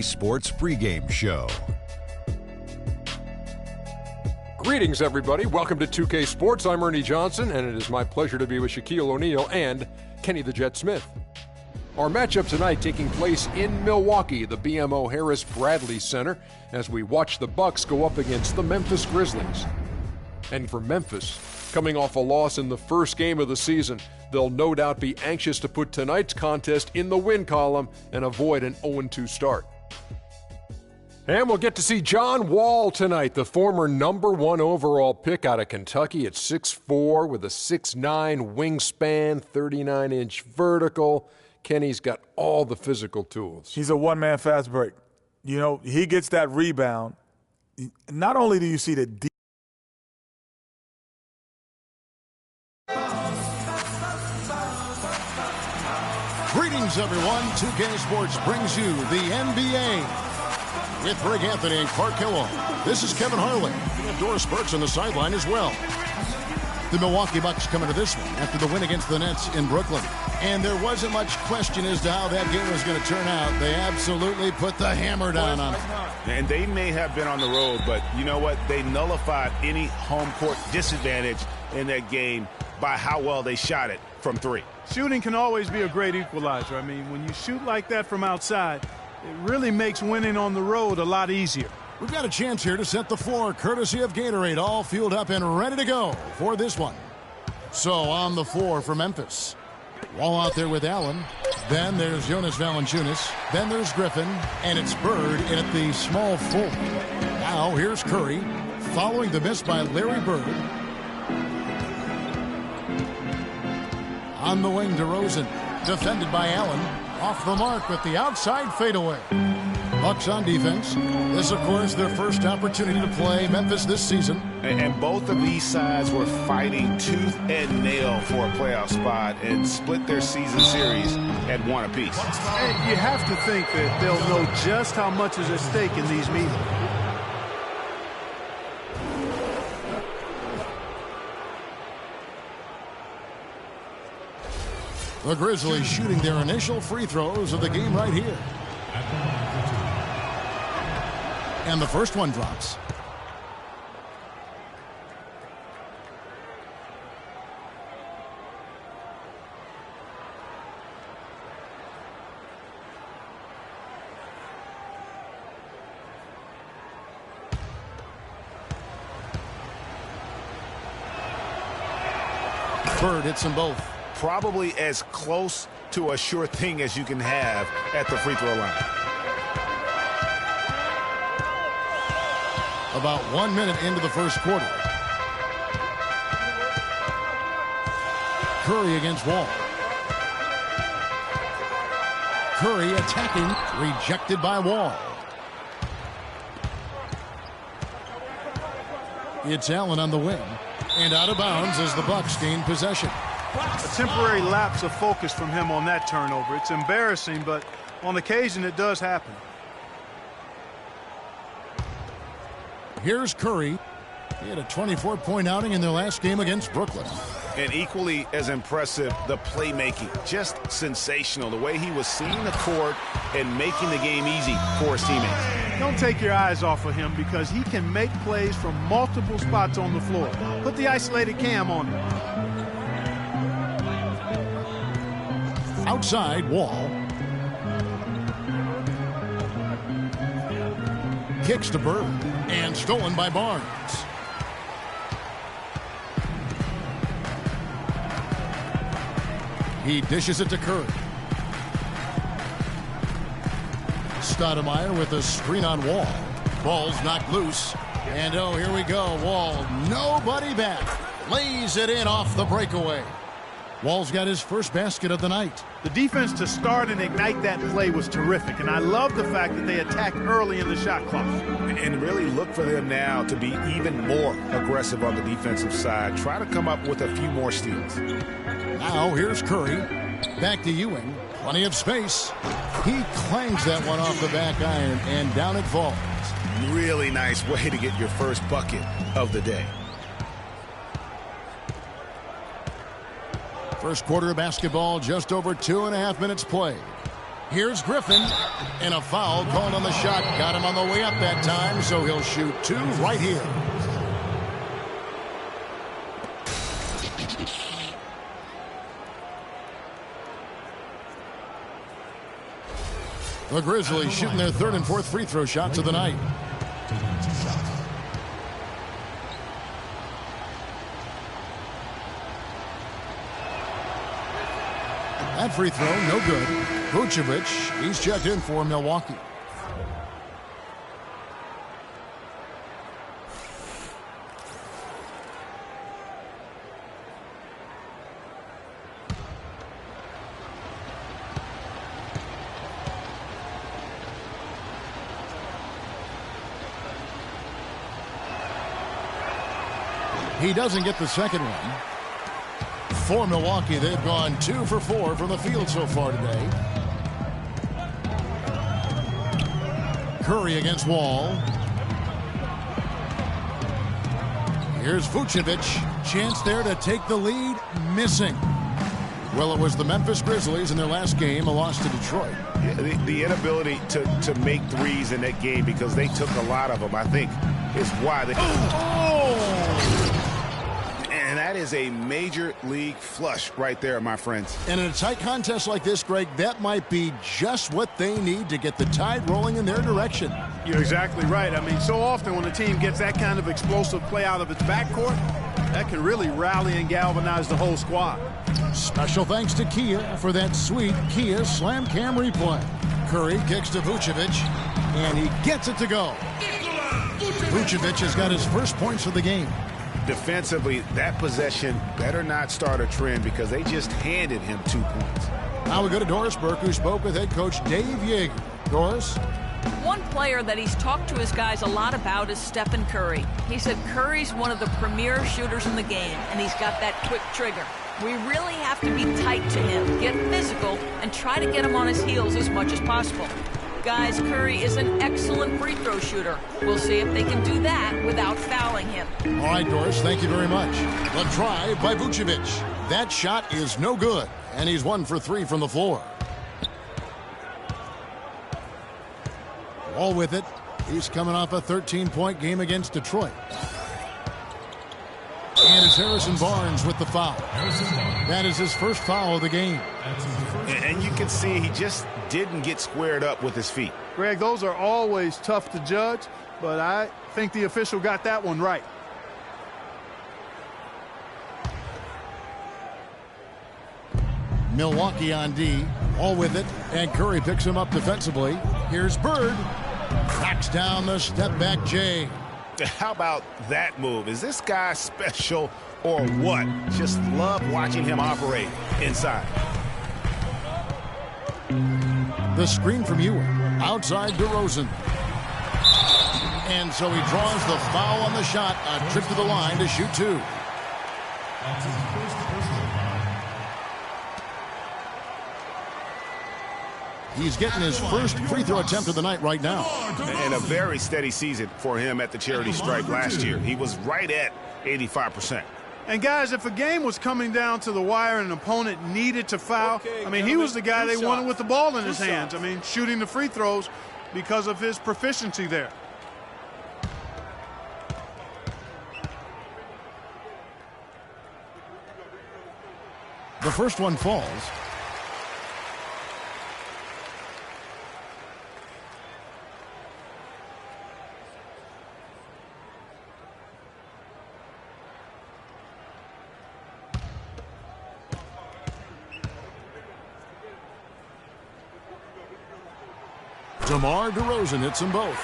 Sports pregame show. Greetings, everybody. Welcome to 2K Sports. I'm Ernie Johnson, and it is my pleasure to be with Shaquille O'Neal and Kenny the Jet Smith. Our matchup tonight taking place in Milwaukee, the BMO Harris Bradley Center, as we watch the Bucks go up against the Memphis Grizzlies. And for Memphis, coming off a loss in the first game of the season, they'll no doubt be anxious to put tonight's contest in the win column and avoid an 0-2 start. And we'll get to see John Wall tonight, the former #1 overall pick out of Kentucky at 6'4", with a 6'9" wingspan, 39-inch vertical. Kenny's got all the physical tools. He's a one-man fast break. You know, he gets that rebound. Not only do you see the deep. Greetings, everyone. 2K Sports brings you the NBA. With Greg Anthony and Clark Kellogg, this is Kevin Harlan. We have Doris Burks on the sideline as well. The Milwaukee Bucks come into this one after the win against the Nets in Brooklyn. And there wasn't much question as to how that game was going to turn out. They absolutely put the hammer down on it. And they may have been on the road, but you know what? They nullified any home court disadvantage in that game by how well they shot it from three. Shooting can always be a great equalizer. I mean, when you shoot like that from outside, it really makes winning on the road a lot easier. We've got a chance here to set the floor, courtesy of Gatorade, all fueled up and ready to go for this one. So on the floor for Memphis. Wall out there with Allen. Then there's Jonas Valanciunas. Then there's Griffin. And it's Bird in at the small forward. Now here's Curry, following the miss by Larry Bird. On the wing, DeRozan, defended by Allen. Off the mark with the outside fadeaway. Bucks on defense. This, of course, their first opportunity to play Memphis this season. And both of these sides were fighting tooth and nail for a playoff spot and split their season series at one apiece. And you have to think that they'll know just how much is at stake in these meetings. The Grizzlies shooting their initial free throws of the game right here. And the first one drops. Bird hits them both. Probably as close to a sure thing as you can have at the free throw line. About 1 minute into the first quarter. Curry against Wall. Curry attacking, rejected by Wall. It's Allen on the wing. And out of bounds as the Bucks gain possession. A temporary lapse of focus from him on that turnover. It's embarrassing, but on occasion it does happen. Here's Curry. He had a 24-point outing in their last game against Brooklyn. And equally as impressive, the playmaking. Just sensational. The way he was seeing the court and making the game easy for his teammates. Don't take your eyes off of him because he can make plays from multiple spots on the floor. Put the isolated cam on him. Outside, Wall. Kicks to Bird. And stolen by Barnes. He dishes it to Curry. Stoudemire with a screen on Wall. Ball's knocked loose. And oh, here we go. Wall, nobody back. Lays it in off the breakaway. Wall's got his first basket of the night. The defense to start and ignite that play was terrific, and I love the fact that they attacked early in the shot clock. And really look for them now to be even more aggressive on the defensive side. Try to come up with a few more steals. Now here's Curry. Back to Ewing. Plenty of space. He clangs that one off the back iron, and down it falls. Really nice way to get your first bucket of the day. First quarter of basketball, just over 2.5 minutes played. Here's Griffin, and a foul called on the shot. Got him on the way up that time, so he'll shoot 2 right here. The Grizzlies shooting their 3rd and 4th free throw shots of the night. That free throw, no good. Vucevic, he's checked in for Milwaukee. He doesn't get the second one. For Milwaukee, they've gone 2 for 4 from the field so far today. Curry against Wall. Here's Vucevic. Chance there to take the lead. Missing. Well, it was the Memphis Grizzlies in their last game, a loss to Detroit. Yeah, the inability to make threes in that game, because they took a lot of them, I think, is why they... And that is a major league flush right there, my friends. And in a tight contest like this, Greg, that might be just what they need to get the tide rolling in their direction. You're exactly right. I mean, so often when a team gets that kind of explosive play out of its backcourt, that can really rally and galvanize the whole squad. Special thanks to Kia for that sweet Kia Slam Cam replay. Curry kicks to Vucevic, and he gets it to go. Vucevic has got his first points of the game. Defensively, that possession better not start a trend, because they just handed him 2 points. Now we go to Doris Burke, who spoke with head coach Dave Yeager. Doris? One player that he's talked to his guys a lot about is Stephen Curry. He said Curry's one of the premier shooters in the game, and he's got that quick trigger. We really have to be tight to him, get physical, and try to get him on his heels as much as possible. Guys, Curry is an excellent free throw shooter. We'll see if they can do that without fouling him. All right, Doris, thank you very much. The drive by Vucevic. That shot is no good, and he's 1 for 3 from the floor. All with it. He's coming off a 13-point game against Detroit. And it's Harrison Barnes with the foul. That is his first foul of the game. And you can see he just didn't get squared up with his feet. Greg, those are always tough to judge, but I think the official got that one right. Milwaukee on D. All with it. And Curry picks him up defensively. Here's Bird. Cracks down the step-back J. How about that move? Is this guy special or what? Just love watching him operate inside. The screen from Ewing. Outside DeRozan. And so he draws the foul on the shot. A trip to the line to shoot 2. He's getting his first free throw attempt of the night right now. And a very steady season for him at the charity stripe last year. He was right at 85%. And guys, if a game was coming down to the wire and an opponent needed to foul, I mean, he was the guy they wanted with the ball in his hands. I mean, shooting the free throws because of his proficiency there. The first one falls. DeMar DeRozan hits them both.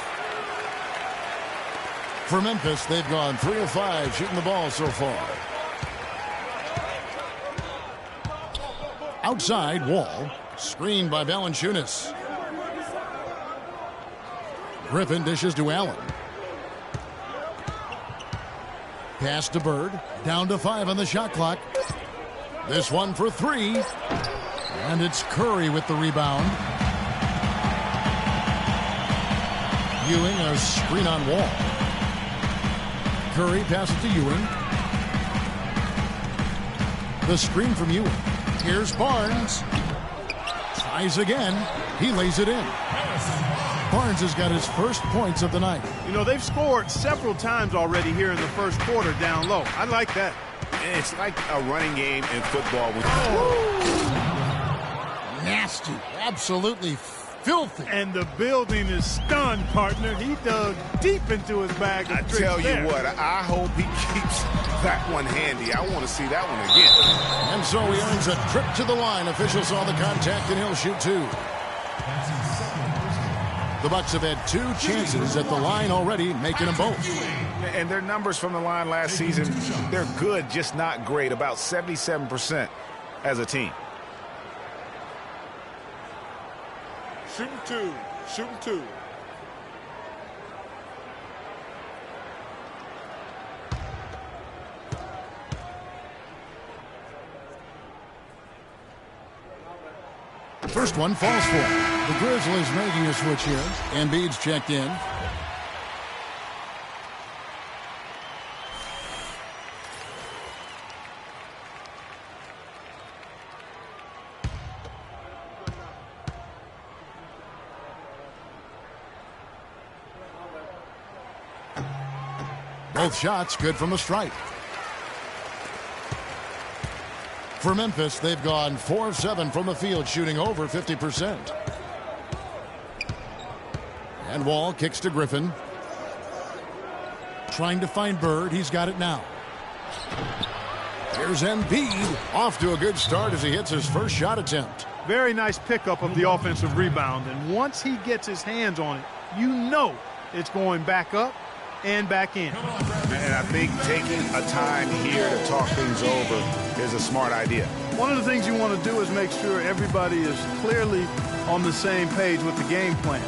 For Memphis, they've gone 3 of 5 shooting the ball so far. Outside, Wall. Screened by Valanciunas. Griffin dishes to Allen. Pass to Bird. Down to 5 on the shot clock. This one for 3. And it's Curry with the rebound. Ewing, a screen on Wall. Curry passes to Ewing. The screen from Ewing. Here's Barnes. Tries again. He lays it in. Barnes has got his first points of the night. You know, they've scored several times already here in the first quarter down low. I like that. It's like a running game in football. Nasty. Absolutely filthy. And the building is stunned, partner. He dug deep into his bag of I tricks tell you there. what, I hope he keeps that one handy. I want to see that one again. And so he earns a trip to the line. Officials saw the contact, and he'll shoot two. The Bucks have had 2 chances at the line already, making them both. And their numbers from the line last season, they're good, just not great. About 77% as a team. Shooting two. Shooting two. First one falls for him. The Grizzlies making a switch here. Embiid's checked in. Both shots good from the stripe. For Memphis, they've gone 4 of 7 from the field, shooting over 50%. And Wall kicks to Griffin. Trying to find Bird. He's got it now. Here's Embiid. Off to a good start as he hits his first shot attempt. Very nice pickup of the offensive rebound. And once he gets his hands on it, you know it's going back up and back in. And I think taking a time here to talk things over is a smart idea. One of the things you want to do is make sure everybody is clearly on the same page with the game plan.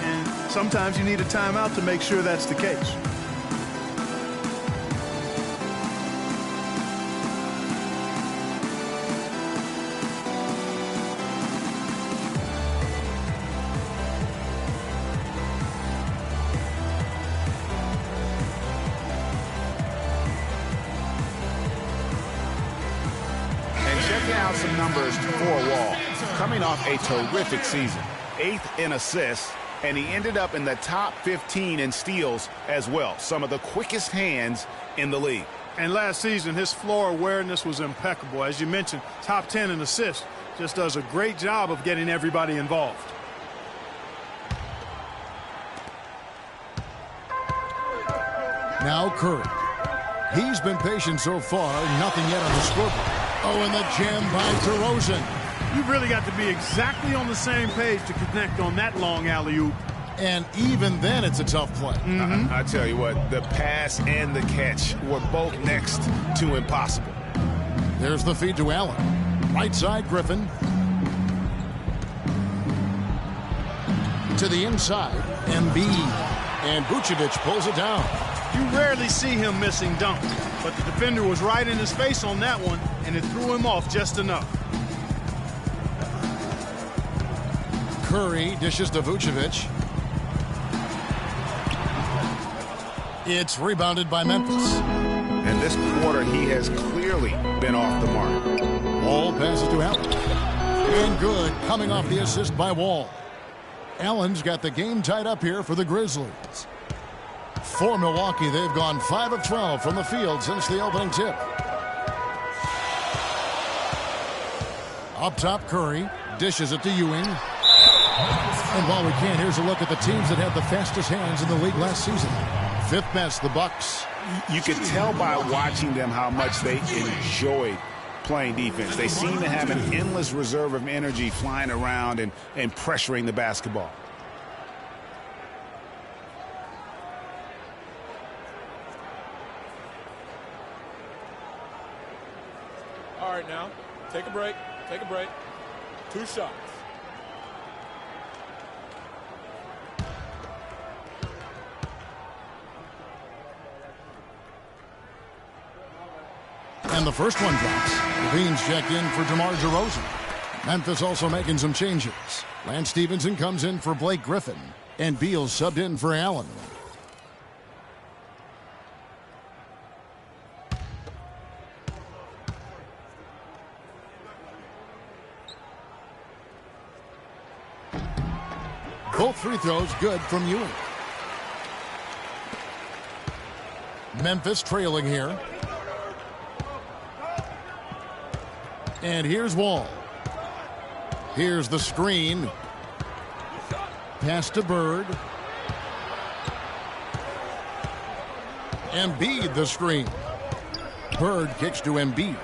And sometimes you need a timeout to make sure that's the case. Some numbers for Wall. Coming off a terrific season. 8th in assists, and he ended up in the top 15 in steals as well. Some of the quickest hands in the league. And last season, his floor awareness was impeccable. As you mentioned, top 10 in assists. Just does a great job of getting everybody involved. Now Curry. He's been patient so far. Nothing yet on the scoreboard. Oh, and the jam by DeRozan. You've really got to be exactly on the same page to connect on that long alley-oop. And even then, it's a tough play. I tell you what, the pass and the catch were both next to impossible. There's the feed to Allen. Right side, Griffin. To the inside, Embiid. And Vucevic pulls it down. You rarely see him missing dunks, but the defender was right in his face on that one, and it threw him off just enough. Curry dishes to Vucevic. It's rebounded by Memphis. And this quarter, he has clearly been off the mark. Wall passes to Allen. And good, coming off the assist by Wall. Allen's got the game tied up here for the Grizzlies. For Milwaukee, they've gone 5 of 12 from the field since the opening tip. Up top, Curry dishes it to Ewing. And while we can, here's a look at the teams that had the fastest hands in the league last season. 5th best, the Bucks. You could tell by watching them how much they enjoyed playing defense. They seem to have an endless reserve of energy flying around and pressuring the basketball. All right, now, take a break. Take a break. 2 shots. And the first one drops. Levine's checked in for DeMar DeRozan. Memphis also making some changes. Lance Stevenson comes in for Blake Griffin. And Beal subbed in for Allen. Both free throws good from Ewing. Memphis trailing here. And here's Wall. Here's the screen. Pass to Bird. Embiid the screen. Bird kicks to Embiid.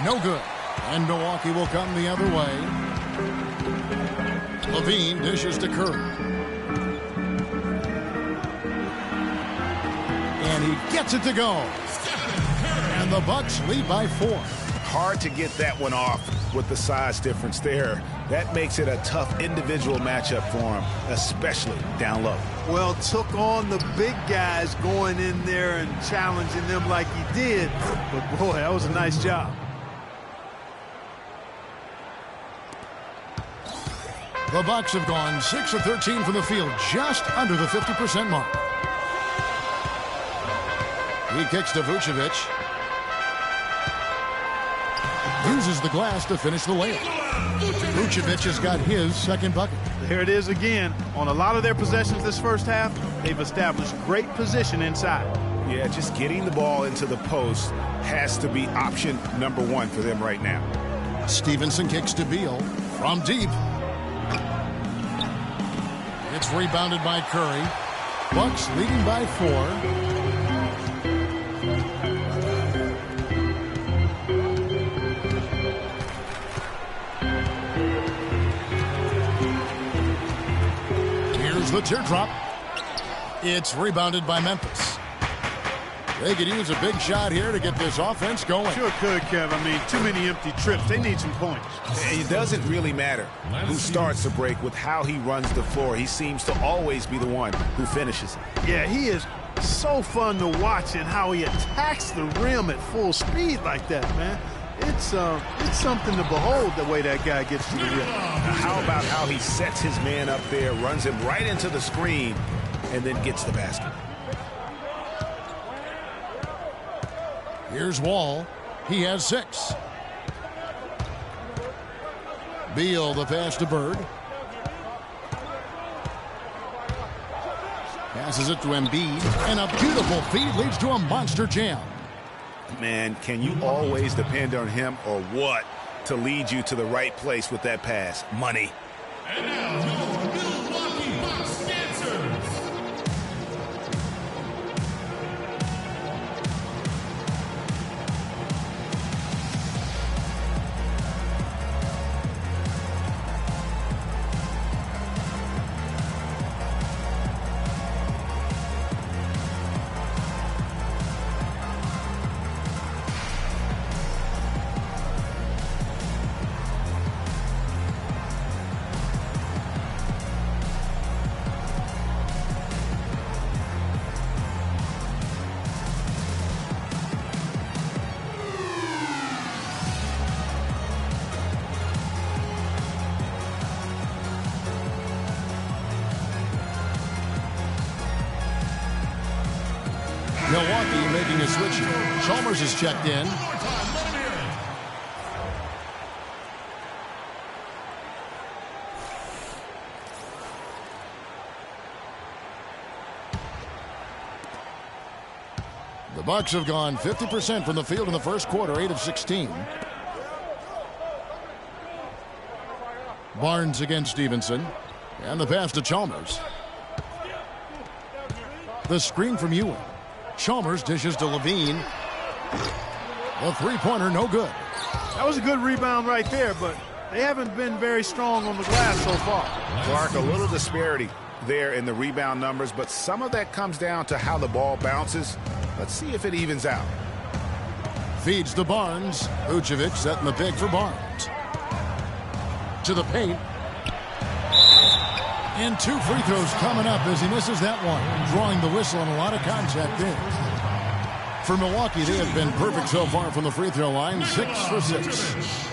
No good. And Milwaukee will come the other way. Levine dishes to Curry. And he gets it to go. And the Bucks lead by 4. Hard to get that one off with the size difference there. That makes it a tough individual matchup for him, especially down low. Well, took on the big guys going in there and challenging them like he did. But, boy, that was a nice job. The Bucks have gone 6 of 13 from the field, just under the 50% mark. He kicks to Vucevic. Uses the glass to finish the layup. Vucevic has got his second bucket. Here it is again. On a lot of their possessions this first half, they've established great position inside. Yeah, just getting the ball into the post has to be option number 1 for them right now. Stevenson kicks to Beal from deep. It's rebounded by Curry. Bucks leading by 4. The teardrop. It's rebounded by Memphis. They could use a big shot here to get this offense going. Sure could, Kev. I mean, too many empty trips. They need some points. It doesn't really matter who starts the break with how he runs the floor. He seems to always be the one who finishes it. Yeah, he is so fun to watch and how he attacks the rim at full speed like that, man. It's something to behold the way that guy gets to the rim. How about how he sets his man up there, runs him right into the screen, and then gets the basket. Here's Wall. He has 6. Beal the pass to Bird. Passes it to Embiid. And a beautiful feed leads to a monster jam. Man, can you always depend on him or what to lead you to the right place with that pass? Money. And now, your Milwaukee Bucks dancers. Milwaukee making a switch here. Chalmers is checked in. The Bucks have gone 50% from the field in the first quarter, 8 of 16. Barnes against Stevenson. And the pass to Chalmers. The screen from Ewing. Chalmers dishes to Levine. The three-pointer, no good. That was a good rebound right there, but they haven't been very strong on the glass so far. Clark, a little disparity there in the rebound numbers, but some of that comes down to how the ball bounces. Let's see if it evens out. Feeds to Barnes. Vucevic setting the pick for Barnes. To the paint. And 2 free throws coming up as he misses that one. Drawing the whistle and a lot of contact there. For Milwaukee, they have been perfect so far from the free throw line. 6 for 6.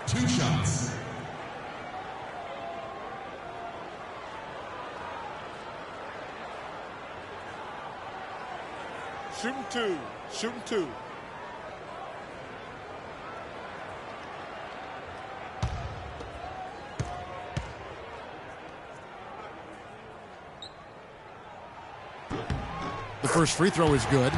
2 shots. Shooting 2. Shooting 2. The first free throw is good.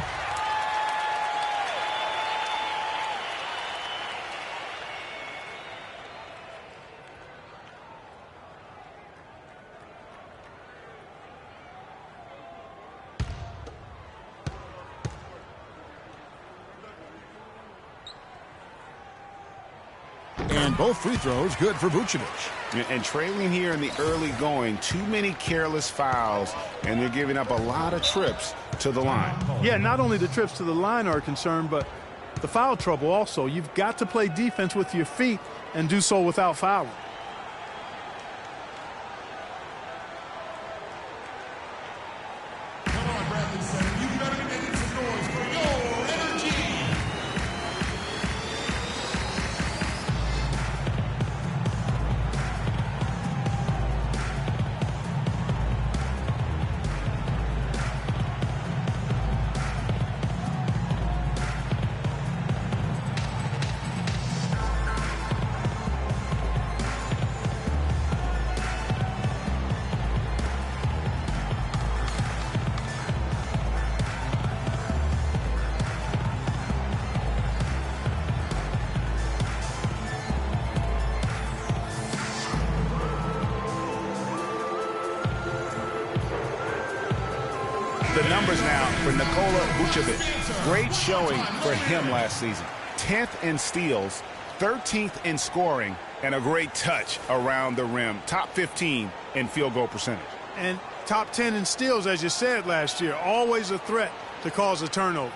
And both free throws good for Vucevic. And trailing here in the early going, too many careless fouls, and they're giving up a lot of trips to the line. Yeah, not only the trips to the line are a concern, but the foul trouble also. You've got to play defense with your feet and do so without fouling. Come on, Bradley Center. You better be making some noise for your energy. The numbers now for Nikola Vucevic. Great showing for him last season. 10th in steals, 13th in scoring, and a great touch around the rim. Top 15 in field goal percentage. And top 10 in steals, as you said last year. Always a threat to cause a turnover.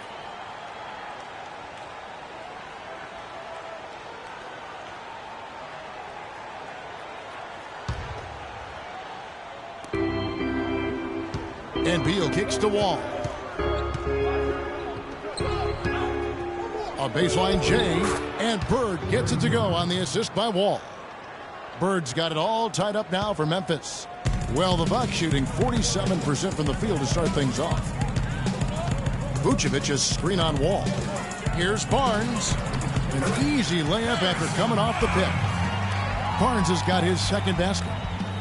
And Beal kicks to Wall. A baseline J, and Bird gets it to go on the assist by Wall. Bird's got it all tied up now for Memphis. Well, the Bucks shooting 47% from the field to start things off. Vucevic's screen on Wall. Here's Barnes. An easy layup after coming off the pick. Barnes has got his second basket.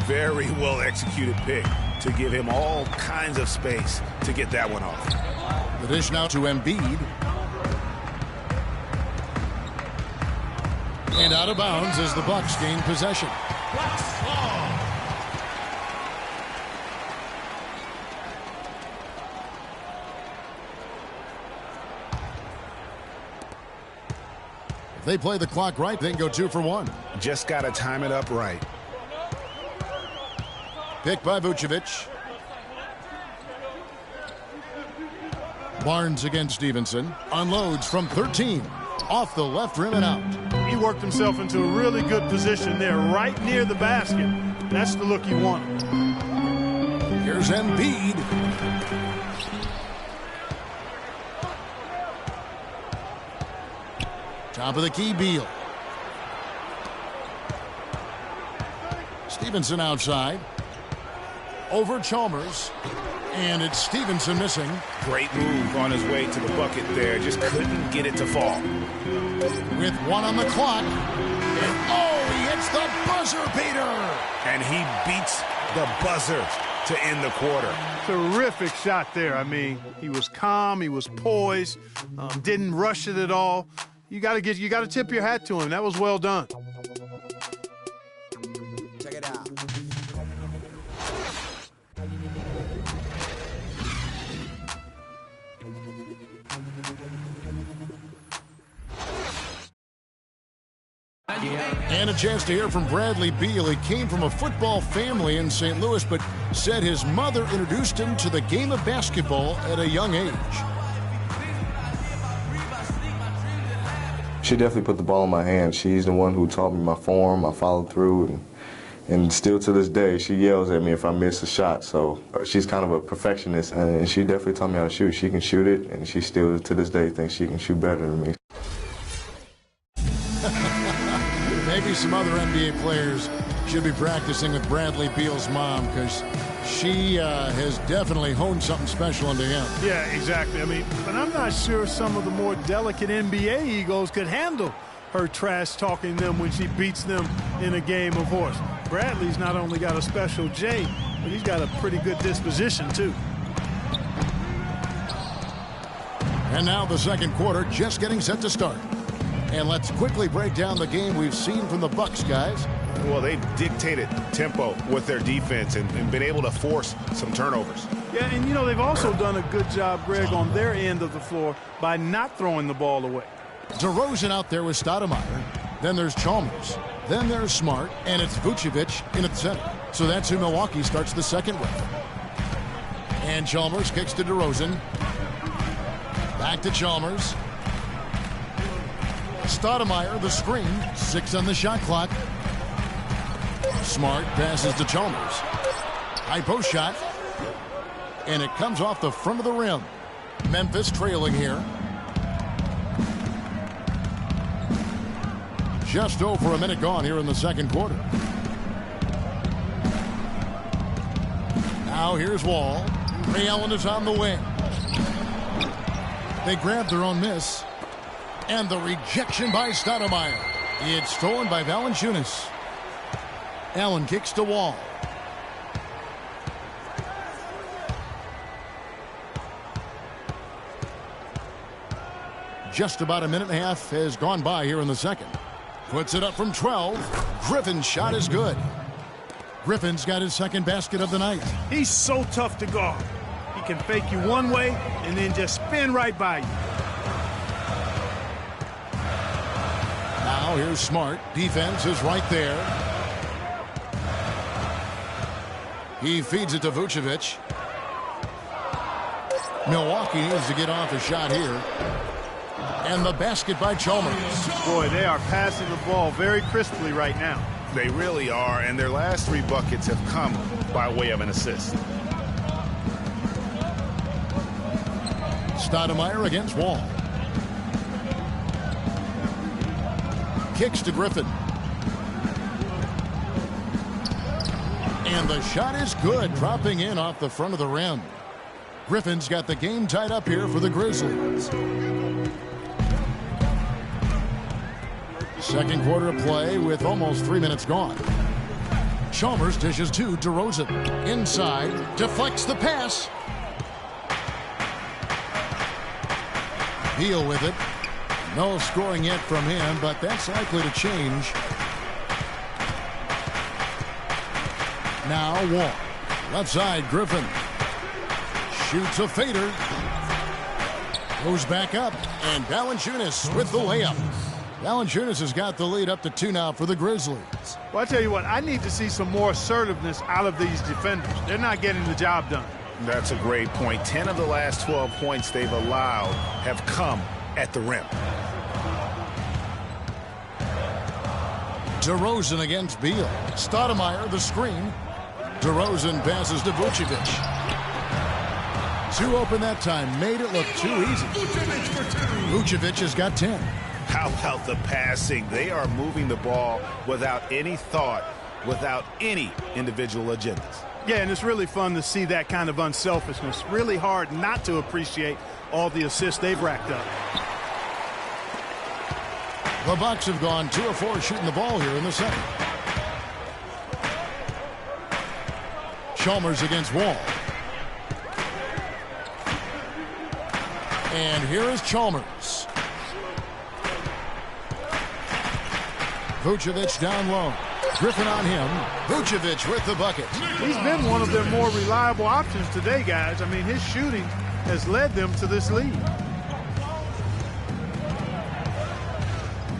Very well executed pick to give him all kinds of space to get that one off. The dish now to Embiid. And out of bounds as the Bucks gain possession. If they play the clock right, they can go 2 for 1. Just got to time it up right. Picked by Vucevic. Barnes against Stevenson. Unloads from 13. Off the left rim and out. He worked himself into a really good position there, right near the basket. That's the look you want. Here's Embiid. Top of the key, Beal. Stevenson outside. Over Chalmers. And it's Stevenson missing. Great move on his way to the bucket there. Just couldn't get it to fall. With 1 on the clock. And he hits the buzzer beater. And he beats the buzzer to end the quarter. Terrific shot there. I mean, he was calm, he was poised, didn't rush it at all. You got to tip your hat to him. That was well done. Check it out. And a chance to hear from Bradley Beal. He came from a football family in St. Louis, but said his mother introduced him to the game of basketball at a young age. She definitely put the ball in my hands. She's the one who taught me my form, I followed through, and still to this day, she yells at me if I miss a shot. So she's kind of a perfectionist, and she definitely taught me how to shoot. She can shoot it, and she still to this day thinks she can shoot better than me. Maybe some other NBA players should be practicing with Bradley Beal's mom, because she has definitely honed something special into him. Yeah, exactly. I mean, but I'm not sure some of the more delicate NBA egos could handle her trash-talking them when she beats them in a game of horse. Bradley's not only got a special J, but he's got a pretty good disposition, too. And now the second quarter just getting set to start. And let's quickly break down the game we've seen from the Bucks, guys. Well, they've dictated tempo with their defense and been able to force some turnovers. Yeah, and, you know, they've also done a good job, Greg, on their end of the floor by not throwing the ball away. DeRozan out there with Stoudemire. Then there's Chalmers. Then there's Smart. And it's Vucevic in at the center. So that's who Milwaukee starts the second with. And Chalmers kicks to DeRozan. Back to Chalmers. Stoudemire, the screen. 6 on the shot clock. Smart passes to Chalmers. High post shot. And it comes off the front of the rim. Memphis trailing here. Just over a minute gone here in the second quarter. Now here's Wall. Ray Allen is on the wing. They grab their own miss. And the rejection by Stoudemire. It's stolen by Valanciunas. Allen kicks to Wall. Just about a minute and a half has gone by here in the second. Puts it up from 12. Griffin's shot is good. Griffin's got his second basket of the night. He's so tough to guard. He can fake you one way and then just spin right by you. Now here's Smart. Defense is right there. He feeds it to Vucevic. Milwaukee needs to get off a shot here. And the basket by Chalmers. Boy, they are passing the ball very crisply right now. They really are, and their last 3 buckets have come by way of an assist. Stoudemire against Wall. Kicks to Griffin. And the shot is good, dropping in off the front of the rim. Griffin's got the game tied up here for the Grizzlies. Second quarter of play with almost 3 minutes gone. Chalmers dishes to DeRozan. Inside, deflects the pass. Beal with it. No scoring yet from him, but that's likely to change. Now Wall. Left side, Griffin. Shoots a fader. Goes back up, and Valanciunas with the layup. Valanciunas has got the lead up to 2 now for the Grizzlies. Well, I tell you what, I need to see some more assertiveness out of these defenders. They're not getting the job done. That's a great point. 10 of the last 12 points they've allowed have come at the rim. DeRozan against Beal. Stoudemire the screen. DeRozan passes to Vucevic. 2 open that time. Made it look too easy. Vucevic has got 10. How about the passing? They are moving the ball without any thought, without any individual agendas. Yeah, and it's really fun to see that kind of unselfishness. Really hard not to appreciate all the assists they've racked up. The Bucks have gone 2 of 4 shooting the ball here in the second. Chalmers against Wall. And here is Chalmers. Vucevic down low. Griffin on him. Vucevic with the bucket. He's been one of their more reliable options today, guys. I mean, his shooting has led them to this lead.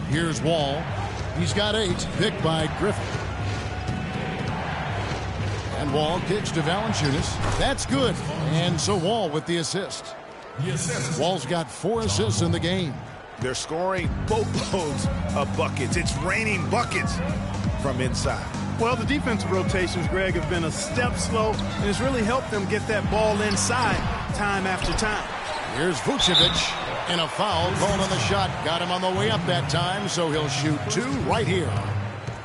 Here's Wall. He's got 8. Picked by Griffin. And Wall kicks to Valanciunas. That's good. And so Wall with the assist. Wall's got 4 assists in the game. They're scoring boatloads of buckets. It's raining buckets from inside. Well, the defensive rotations, Greg, have been a step slow, and it's really helped them get that ball inside time after time. Here's Vucevic, and a foul called on the shot. Got him on the way up that time, so he'll shoot 2 right here.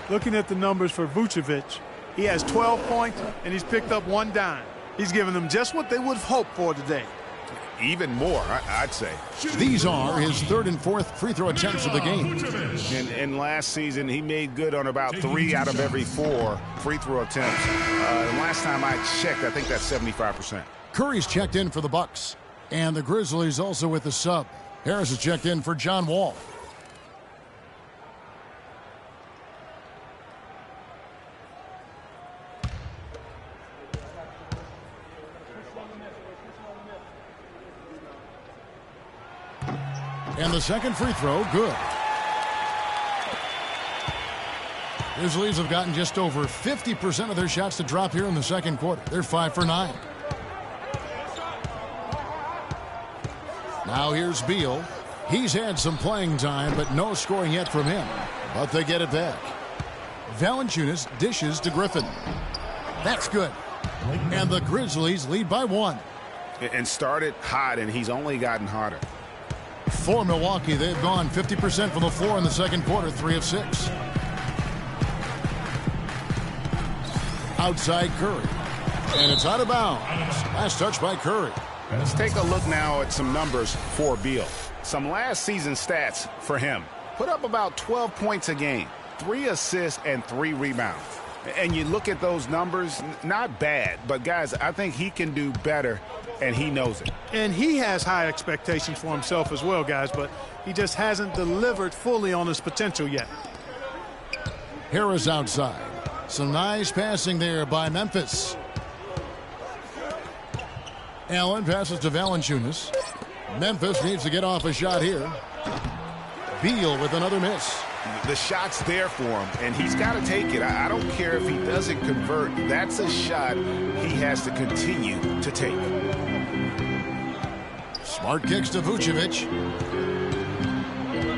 Looking at the numbers for Vucevic, he has 12 points, and he's picked up 1 dime. He's given them just what they would have hoped for today. Even more, I'd say. These are his 3rd and 4th free throw attempts of the game. And last season, he made good on about 3 out of every 4 free throw attempts. And last time I checked, I think that's 75%. Curry's checked in for the Bucks. And the Grizzlies also with the sub. Harris is checked in for John Wall. And the second free throw, good. Grizzlies have gotten just over 50% of their shots to drop here in the second quarter. They're 5 for 9. Now here's Beal. He's had some playing time, but no scoring yet from him. But they get it back. Valanciunas dishes to Griffin. That's good. And the Grizzlies lead by 1. And started hot, and he's only gotten hotter. For Milwaukee, they've gone 50% from the floor in the second quarter, 3 of 6. Outside Curry. And it's out of bounds. Last touch by Curry. Let's take a look now at some numbers for Beal. Some last season stats for him. Put up about 12 points a game, 3 assists, and 3 rebounds. And you look at those numbers, not bad. But, guys, I think he can do better, and he knows it. And he has high expectations for himself as well, guys, but he just hasn't delivered fully on his potential yet. Harris outside. Some nice passing there by Memphis. Allen passes to Valanciunas. Memphis needs to get off a shot here. Beal with another miss. The shot's there for him, and he's got to take it. I don't care if he doesn't convert. That's a shot he has to continue to take. Smart kicks to Vucevic.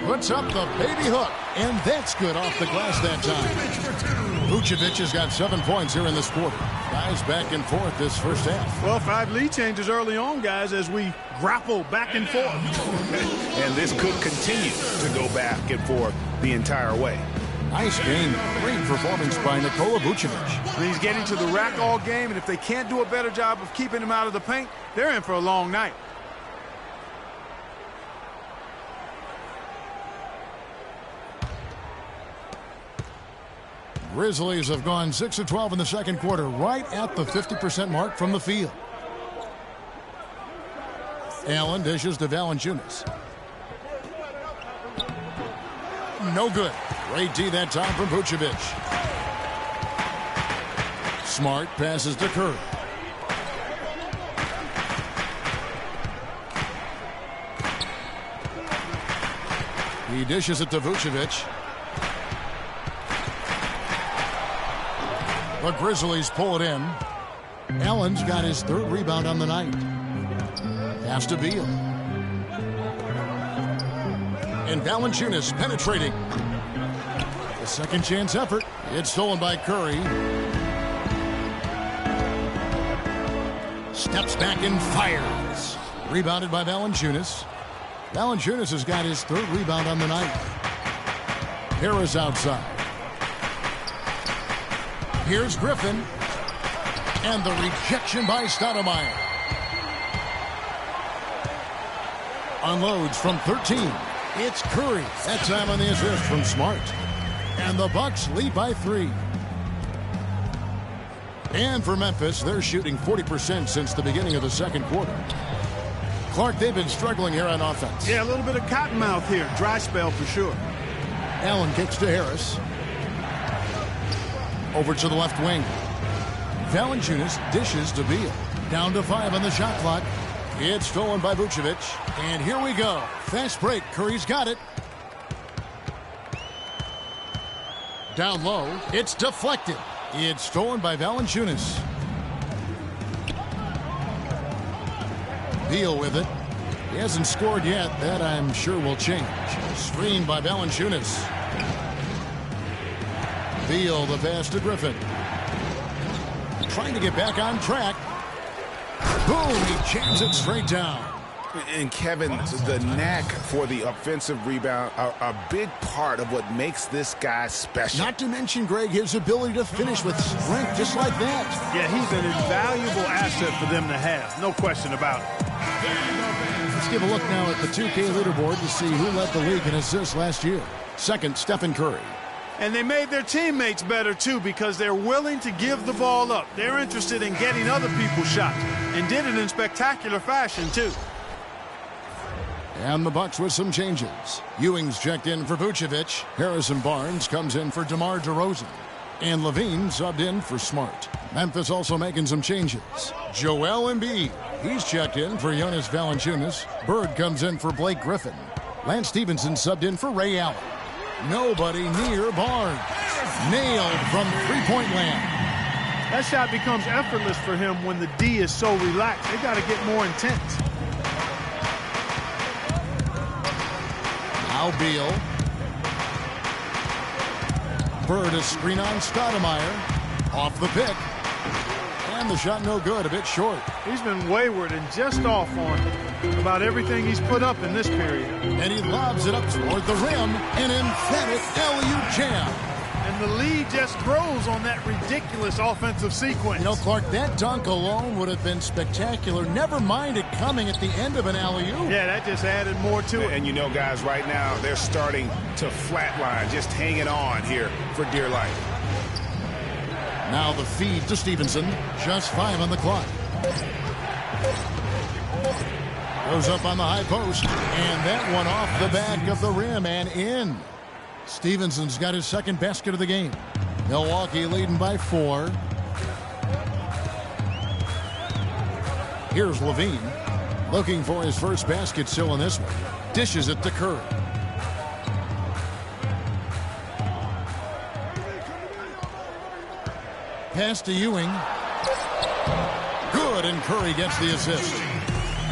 Puts up the baby hook, and that's good off the glass that time. Vucevic has got 7 points here in this quarter. Guys back and forth this first half. Well, 5 lead changes early on, guys, as we grapple back and forth. And this could continue to go back and forth the entire way. Nice game. Great performance by Nikola Vucevic. He's getting to the rack all game, and if they can't do a better job of keeping him out of the paint, they're in for a long night. Grizzlies have gone 6 of 12 in the second quarter, right at the 50% mark from the field. Allen dishes to Valanciunas. No good. Great D that time from Vucevic. Smart passes to Curry. He dishes it to Vucevic. The Grizzlies pull it in. Allen's got his 3rd rebound on the night. Pass to Beal. And Valanciunas penetrating. The second chance effort. It's stolen by Curry. Steps back and fires. Rebounded by Valanciunas. Valanciunas has got his 3rd rebound on the night. Harris outside. Here's Griffin. And the rejection by Stoudemire. Unloads from 13. It's Curry. That time on the assist from Smart. And the Bucks lead by 3. And for Memphis, they're shooting 40% since the beginning of the second quarter. Clark, they've been struggling here on offense. Yeah, a little bit of cottonmouth here. Dry spell for sure. Allen kicks to Harris. Over to the left wing. Valanciunas dishes to Beal. Down to 5 on the shot clock. It's stolen by Vucevic. And here we go. Fast break. Curry's got it. Down low. It's deflected. It's stolen by Valanciunas. Beal with it. He hasn't scored yet. That I'm sure will change. Screen by Valanciunas. Beal the pass to Griffin. Trying to get back on track. Boom! He jams it straight down. And Kevin, the knack for the offensive rebound are a big part of what makes this guy special. Not to mention, Greg, his ability to finish with strength just like that. Yeah, he's an invaluable asset for them to have. No question about it. Let's give a look now at the 2K leaderboard to see who led the league in assists last year. Second, Stephen Curry. And they made their teammates better, too, because they're willing to give the ball up. They're interested in getting other people's shots and did it in spectacular fashion, too. And the Bucks with some changes. Ewing's checked in for Vucevic. Harrison Barnes comes in for DeMar DeRozan. And Levine subbed in for Smart. Memphis also making some changes. Joel Embiid. He's checked in for Jonas Valanciunas. Bird comes in for Blake Griffin. Lance Stevenson subbed in for Ray Allen. Nobody near Barnes. Nailed from three-point land. That shot becomes effortless for him when the D is so relaxed. They got to get more intense. Now Beal. Bird, a screen on Stoudemire. Off the pick. And the shot no good, a bit short. He's been wayward and just off on about everything he's put up in this period. And he lobs it up toward the rim. An emphatic alley-oop jam. And the lead just grows on that ridiculous offensive sequence. You know, Clark, that dunk alone would have been spectacular. Never mind it coming at the end of an alley-oop. Yeah, that just added more to it. And you know, guys, right now, they're starting to flatline, just hanging on here for dear life. Now the feed to Stevenson. Just 5 on the clock. Goes up on the high post. And that one off the back of the rim and in. Stevenson's got his second basket of the game. Milwaukee leading by 4. Here's Levine. Looking for his first basket still in this one. Dishes it to Curry. Pass to Ewing. Good, and Curry gets the assist.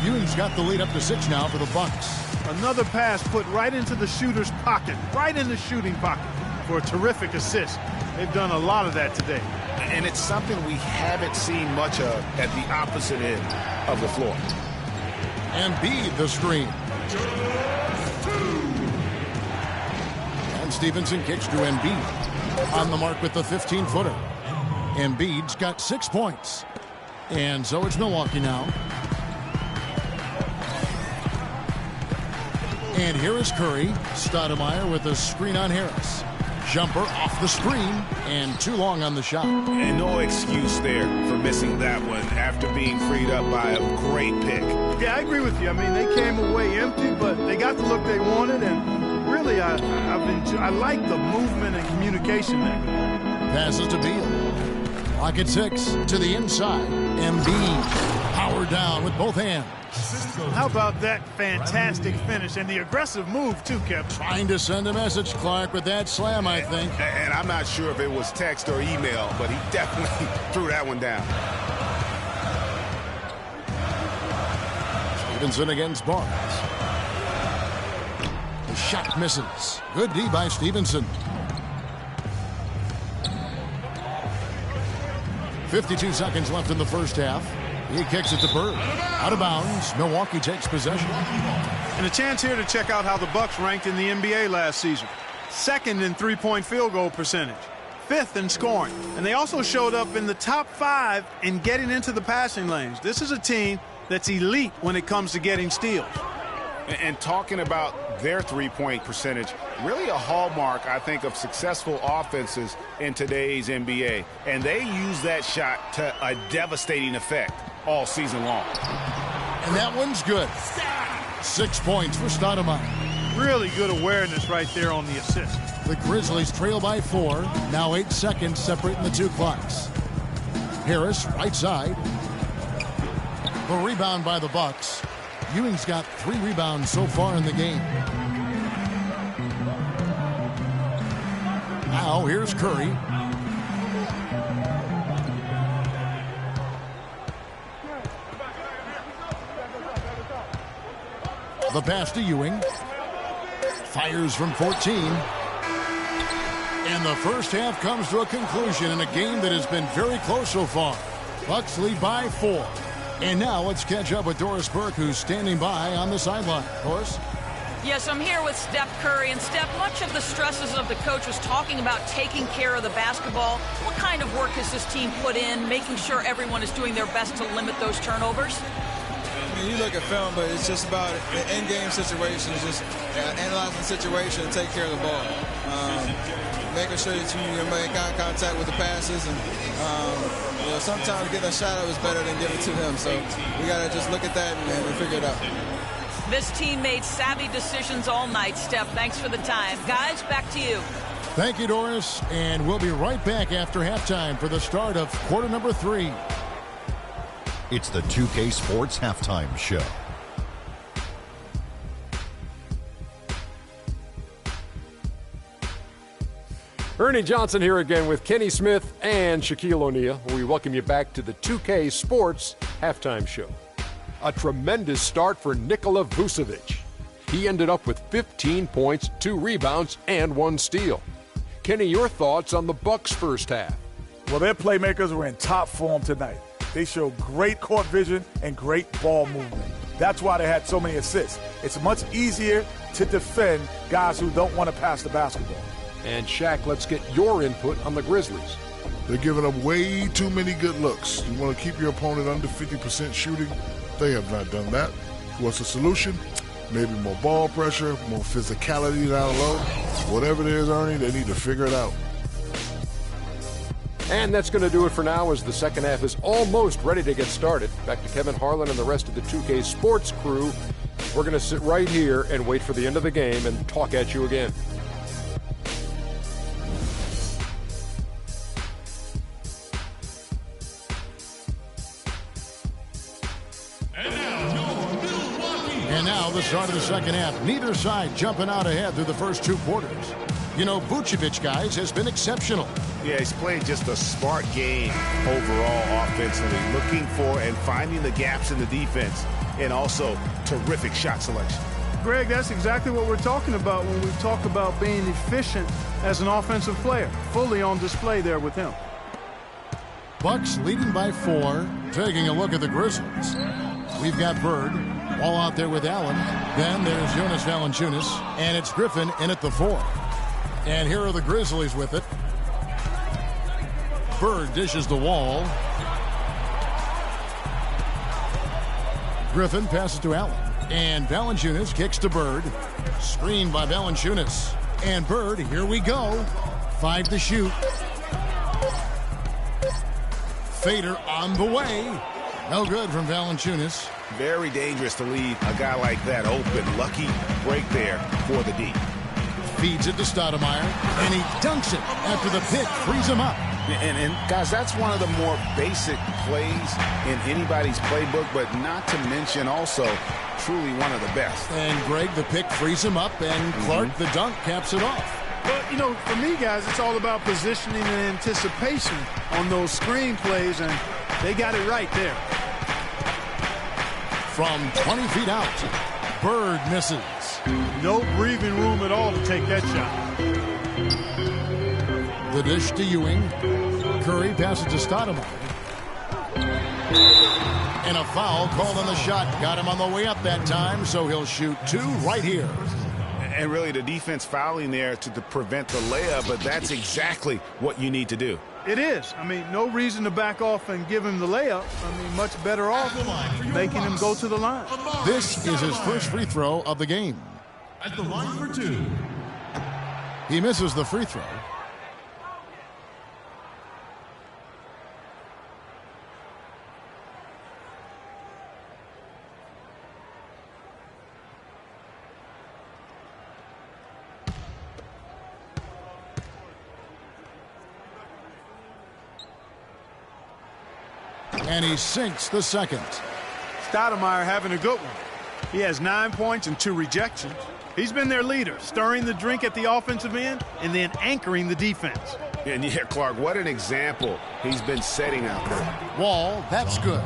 Ewing's got the lead up to 6 now for the Bucks. Another pass put right into the shooter's pocket, right in the shooting pocket for a terrific assist. They've done a lot of that today. And it's something we haven't seen much of at the opposite end of the floor. Embiid the screen. And Stevenson kicks to Embiid. On the mark with the 15-footer. Embiid's got 6 points. And so it's Milwaukee now. And here is Curry. Stoudemire with a screen on Harris. Jumper off the screen and too long on the shot. And no excuse there for missing that one after being freed up by a great pick. Yeah, I agree with you. I mean, they came away empty, but they got the look they wanted, and really, I like the movement and communication there. Passes to Beal. Clock at 6 to the inside. Embiid powered down with both hands. How about that fantastic finish and the aggressive move, too, Kevin? Trying to send a message, Clark, with that slam, I think. And I'm not sure if it was text or email, but he definitely threw that one down. Stevenson against Barnes. The shot misses. Good D by Stevenson. 52 seconds left in the first half. He kicks it to Bird. Out of bounds. Milwaukee takes possession. And a chance here to check out how the Bucks ranked in the NBA last season. 2nd in three-point field goal percentage. 5th in scoring. And they also showed up in the top 5 in getting into the passing lanes. This is a team that's elite when it comes to getting steals. And talking about their three-point percentage, really a hallmark, I think, of successful offenses in today's NBA. And they use that shot to a devastating effect all season long. And that one's good. 6 points for Stoudemire. Really good awareness right there on the assist. The Grizzlies trail by 4. Now 8 seconds separating the two clocks. Harris, right side. The rebound by the Bucks. Ewing's got 3 rebounds so far in the game. Now here's Curry. The pass to Ewing. Fires from 14. And the first half comes to a conclusion in a game that has been very close so far. Bucks lead by 4. And now let's catch up with Doris Burke, who's standing by on the sideline. Doris? Yes, I'm here with Steph Curry. And Steph, much of the stresses of the coach was talking about taking care of the basketball. What kind of work has this team put in, making sure everyone is doing their best to limit those turnovers? I mean, you look at film, but it's just about in-game situations, just analyzing the situation and taking care of the ball. Making sure that you make eye contact with the passes, and you know, sometimes getting a shot up is better than giving it to them. So we got to just look at that and figure it out. This team made savvy decisions all night, Steph. Thanks for the time. Guys, back to you. Thank you, Doris. And we'll be right back after halftime for the start of quarter number 3. It's the 2K Sports Halftime Show. Ernie Johnson here again with Kenny Smith and Shaquille O'Neal. We welcome you back to the 2K Sports Halftime Show. A tremendous start for Nikola Vucevic. He ended up with 15 points, 2 rebounds, and 1 steal. Kenny, your thoughts on the Bucks' first half? Well, their playmakers were in top form tonight. They showed great court vision and great ball movement. That's why they had so many assists. It's much easier to defend guys who don't want to pass the basketball. And Shaq, let's get your input on the Grizzlies. They're giving up way too many good looks. You want to keep your opponent under 50% shooting? They have not done that. What's the solution? Maybe more ball pressure, more physicality down low. Whatever it is, Ernie, they need to figure it out. And that's going to do it for now as the second half is almost ready to get started. Back to Kevin Harlan and the rest of the 2K Sports crew. We're going to sit right here and wait for the end of the game and talk at you again. And now the start of the second half. Neither side jumping out ahead through the first 2 quarters. You know, Vucevic, guys, has been exceptional. Yeah, he's played just a smart game overall offensively, looking for and finding the gaps in the defense, and also terrific shot selection. Greg, that's exactly what we're talking about when we talk about being efficient as an offensive player. Fully on display there with him. Bucks leading by 4. Taking a look at the Grizzlies. We've got Bird. Ball out there with Allen. Then there's Jonas Valanciunas. And it's Griffin in at the 4. And here are the Grizzlies with it. Bird dishes the wall. Griffin passes to Allen. And Valanciunas kicks to Bird. Screened by Valanciunas. And Bird, here we go. 5 to shoot. Fader on the way. No good from Valanciunas. Very dangerous to leave a guy like that open. Lucky break there for the D. Feeds it to Stoudemire, and he dunks it after the pick frees him up. And guys, that's one of the more basic plays in anybody's playbook, but not to mention also truly one of the best. And Greg, the pick frees him up, and Clark, the dunk, caps it off. But, you know, for me, guys, it's all about positioning and anticipation on those screen plays, and they got it right there. From 20 feet out, Bird misses. No breathing room at all to take that shot. The dish to Ewing. Curry passes to Stoudemire. And a foul called on the shot. Got him on the way up that time, so he'll shoot 2 right here. And really the defense fouling there to prevent the layup, but that's exactly what you need to do. It is. I mean, no reason to back off and give him the layup. I mean, much better off making him go to the line. This is his first free throw of the game. At the line for 2. He misses the free throw. And he sinks the second. Stoudemire having a good one. He has 9 points and 2 rejections. He's been their leader, stirring the drink at the offensive end and then anchoring the defense. And yeah, Clark, what an example he's been setting out there. Wall, that's good.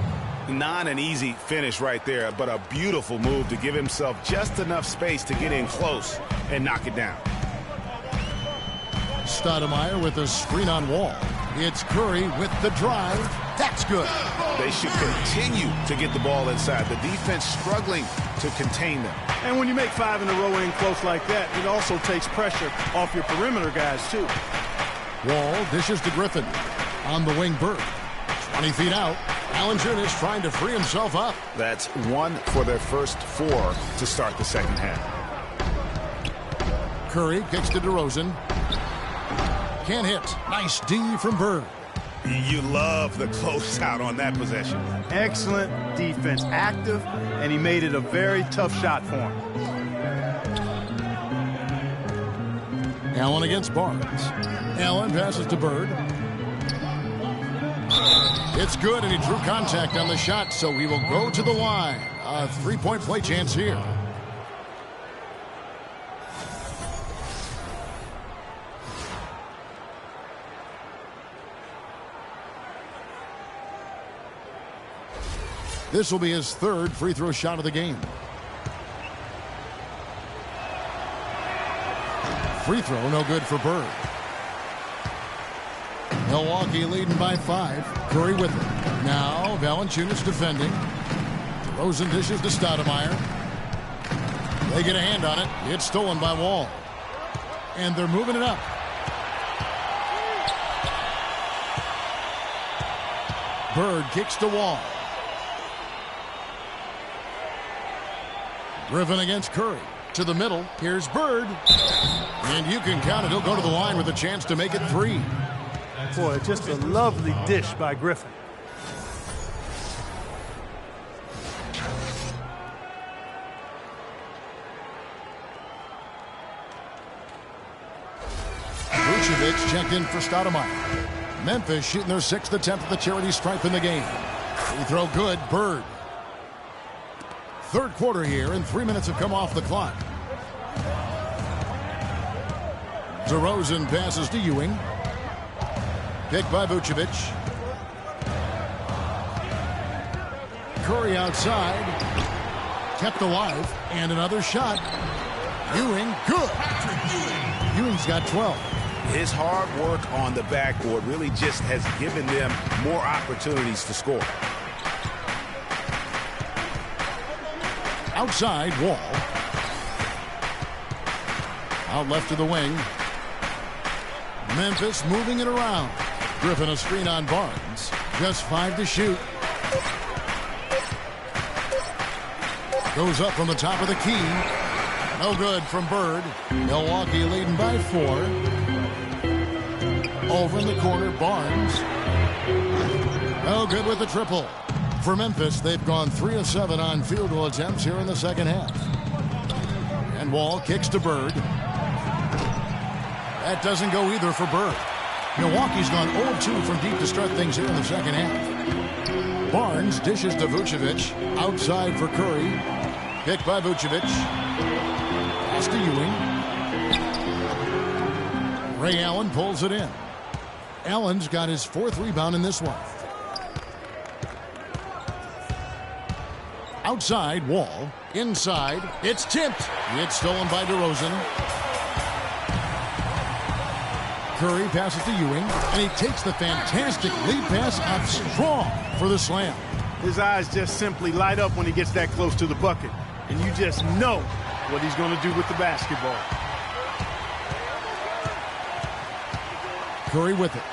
Not an easy finish right there, but a beautiful move to give himself just enough space to get in close and knock it down. Stoudemire with a screen on Wall. It's Curry with the drive. That's good. They should continue to get the ball inside. The defense struggling to contain them. And when you make 5 in a row in close like that, it also takes pressure off your perimeter guys, too. Wall dishes to Griffin. On the wing, Bird. 20 feet out. Valanciunas trying to free himself up. That's 1 for their first 4 to start the second half. Curry kicks to DeRozan. Can't hit. Nice D from Bird. You love the closeout on that possession. Excellent defense, active, and he made it a very tough shot for him. Allen against Barnes. Allen passes to Bird. It's good, and he drew contact on the shot, so he will go to the line. A three-point play chance here. This will be his third free throw shot of the game. Free throw, no good for Bird. Milwaukee leading by 5. Curry with it. Now Valanciunas defending. DeRozan dishes to Stoudemire. They get a hand on it. It's stolen by Wall. And they're moving it up. Bird kicks to Wall. Griffin against Curry. To the middle. Here's Bird. And you can count it. He'll go to the line with a chance to make it 3. Boy, just a lovely dish by Griffin. Vucevic checked in for Stoudemire. Memphis shooting their 6th attempt at the charity stripe in the game. Free throw good. Bird. Third quarter here, and 3 minutes have come off the clock. DeRozan passes to Ewing. Picked by Vucevic. Curry outside. Kept alive. And another shot. Ewing, good. Ewing's got 12. His hard work on the backboard really just has given them more opportunities to score. Outside, Wall. Out left to the wing. Memphis moving it around. Griffin a screen on Barnes. Just 5 to shoot. Goes up from the top of the key. No good from Bird. Milwaukee leading by 4. Over in the corner, Barnes. No good with the triple. For Memphis, they've gone 3 of 7 on field goal attempts here in the second half. And Wall kicks to Bird. That doesn't go either for Bird. Milwaukee's gone 0-2 from deep to start things here in the second half. Barnes dishes to Vucevic. Outside for Curry. Picked by Vucevic. Pass to Ewing. Ray Allen pulls it in. Allen's got his 4th rebound in this one. Outside, Wall. Inside, it's tipped. It's stolen by DeRozan. Curry passes to Ewing, and he takes the fantastic lead pass up strong for the slam. His eyes just simply light up when he gets that close to the bucket, and you just know what he's going to do with the basketball. Curry with it.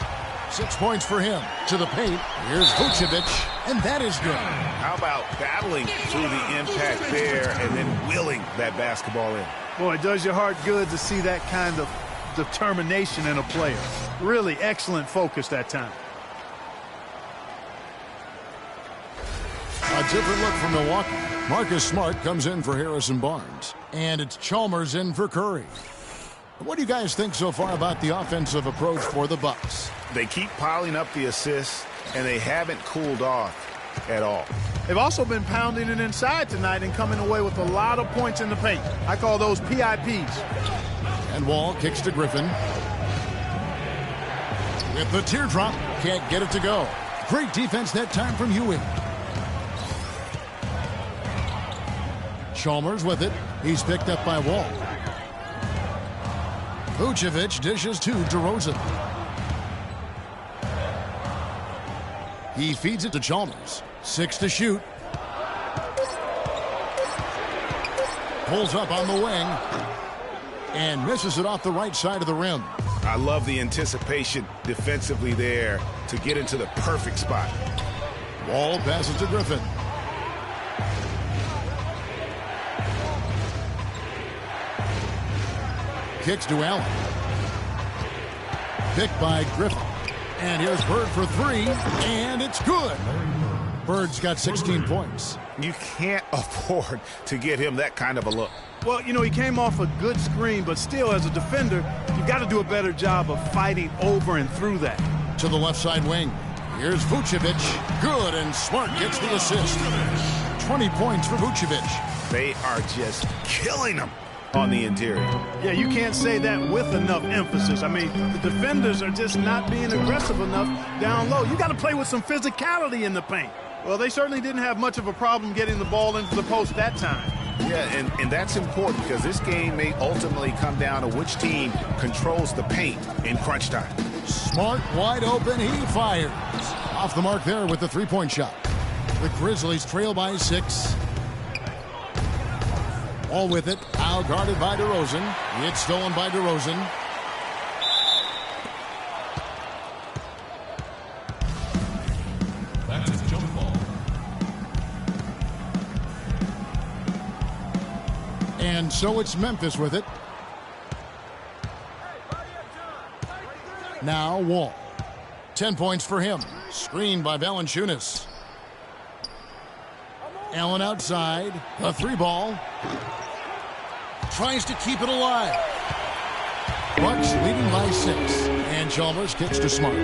6 points for him. To the paint. Here's Vucevic, and that is good. How about battling through the impact there and then willing that basketball in? Boy, it does your heart good to see that kind of determination in a player. Really excellent focus that time. A different look from Milwaukee. Marcus Smart comes in for Harrison Barnes. And it's Chalmers in for Curry. What do you guys think so far about the offensive approach for the Bucks? They keep piling up the assists, and they haven't cooled off at all. They've also been pounding it inside tonight and coming away with a lot of points in the paint. I call those PIPs. And Wall kicks to Griffin. With the teardrop, can't get it to go. Great defense that time from Ewing. Chalmers with it. He's picked up by Wall. Vucevic dishes to DeRozan. He feeds it to Chalmers. 6 to shoot. Pulls up on the wing. And misses it off the right side of the rim. I love the anticipation defensively there to get into the perfect spot. Wall passes to Griffin. Kicks to Allen. Picked by Griffin. And here's Bird for three, and it's good. Bird's got 16 points. You can't afford to get him that kind of a look. Well, you know, he came off a good screen, but still, as a defender, you got to do a better job of fighting over and through that. To the left side wing. Here's Vucevic. Good, and Smart gets the assist. 20 points for Vucevic. They are just killing him on the interior. Yeah, you can't say that with enough emphasis. I mean, the defenders are just not being aggressive enough down low. You got to play with some physicality in the paint. Well, they certainly didn't have much of a problem getting the ball into the post that time. Yeah, and that's important because this game may ultimately come down to which team controls the paint in crunch time. Smart wide open, he fires. Off the mark there with the three-point shot. The Grizzlies trail by 6. All with it, now guarded by DeRozan. It's stolen by DeRozan. That's a jump ball. And so it's Memphis with it. Now Wall. 10 points for him. Screened by Valanciunas. Allen outside. A three ball. Tries to keep it alive. Bucks leading by 6. And Chalmers kicks to Smart.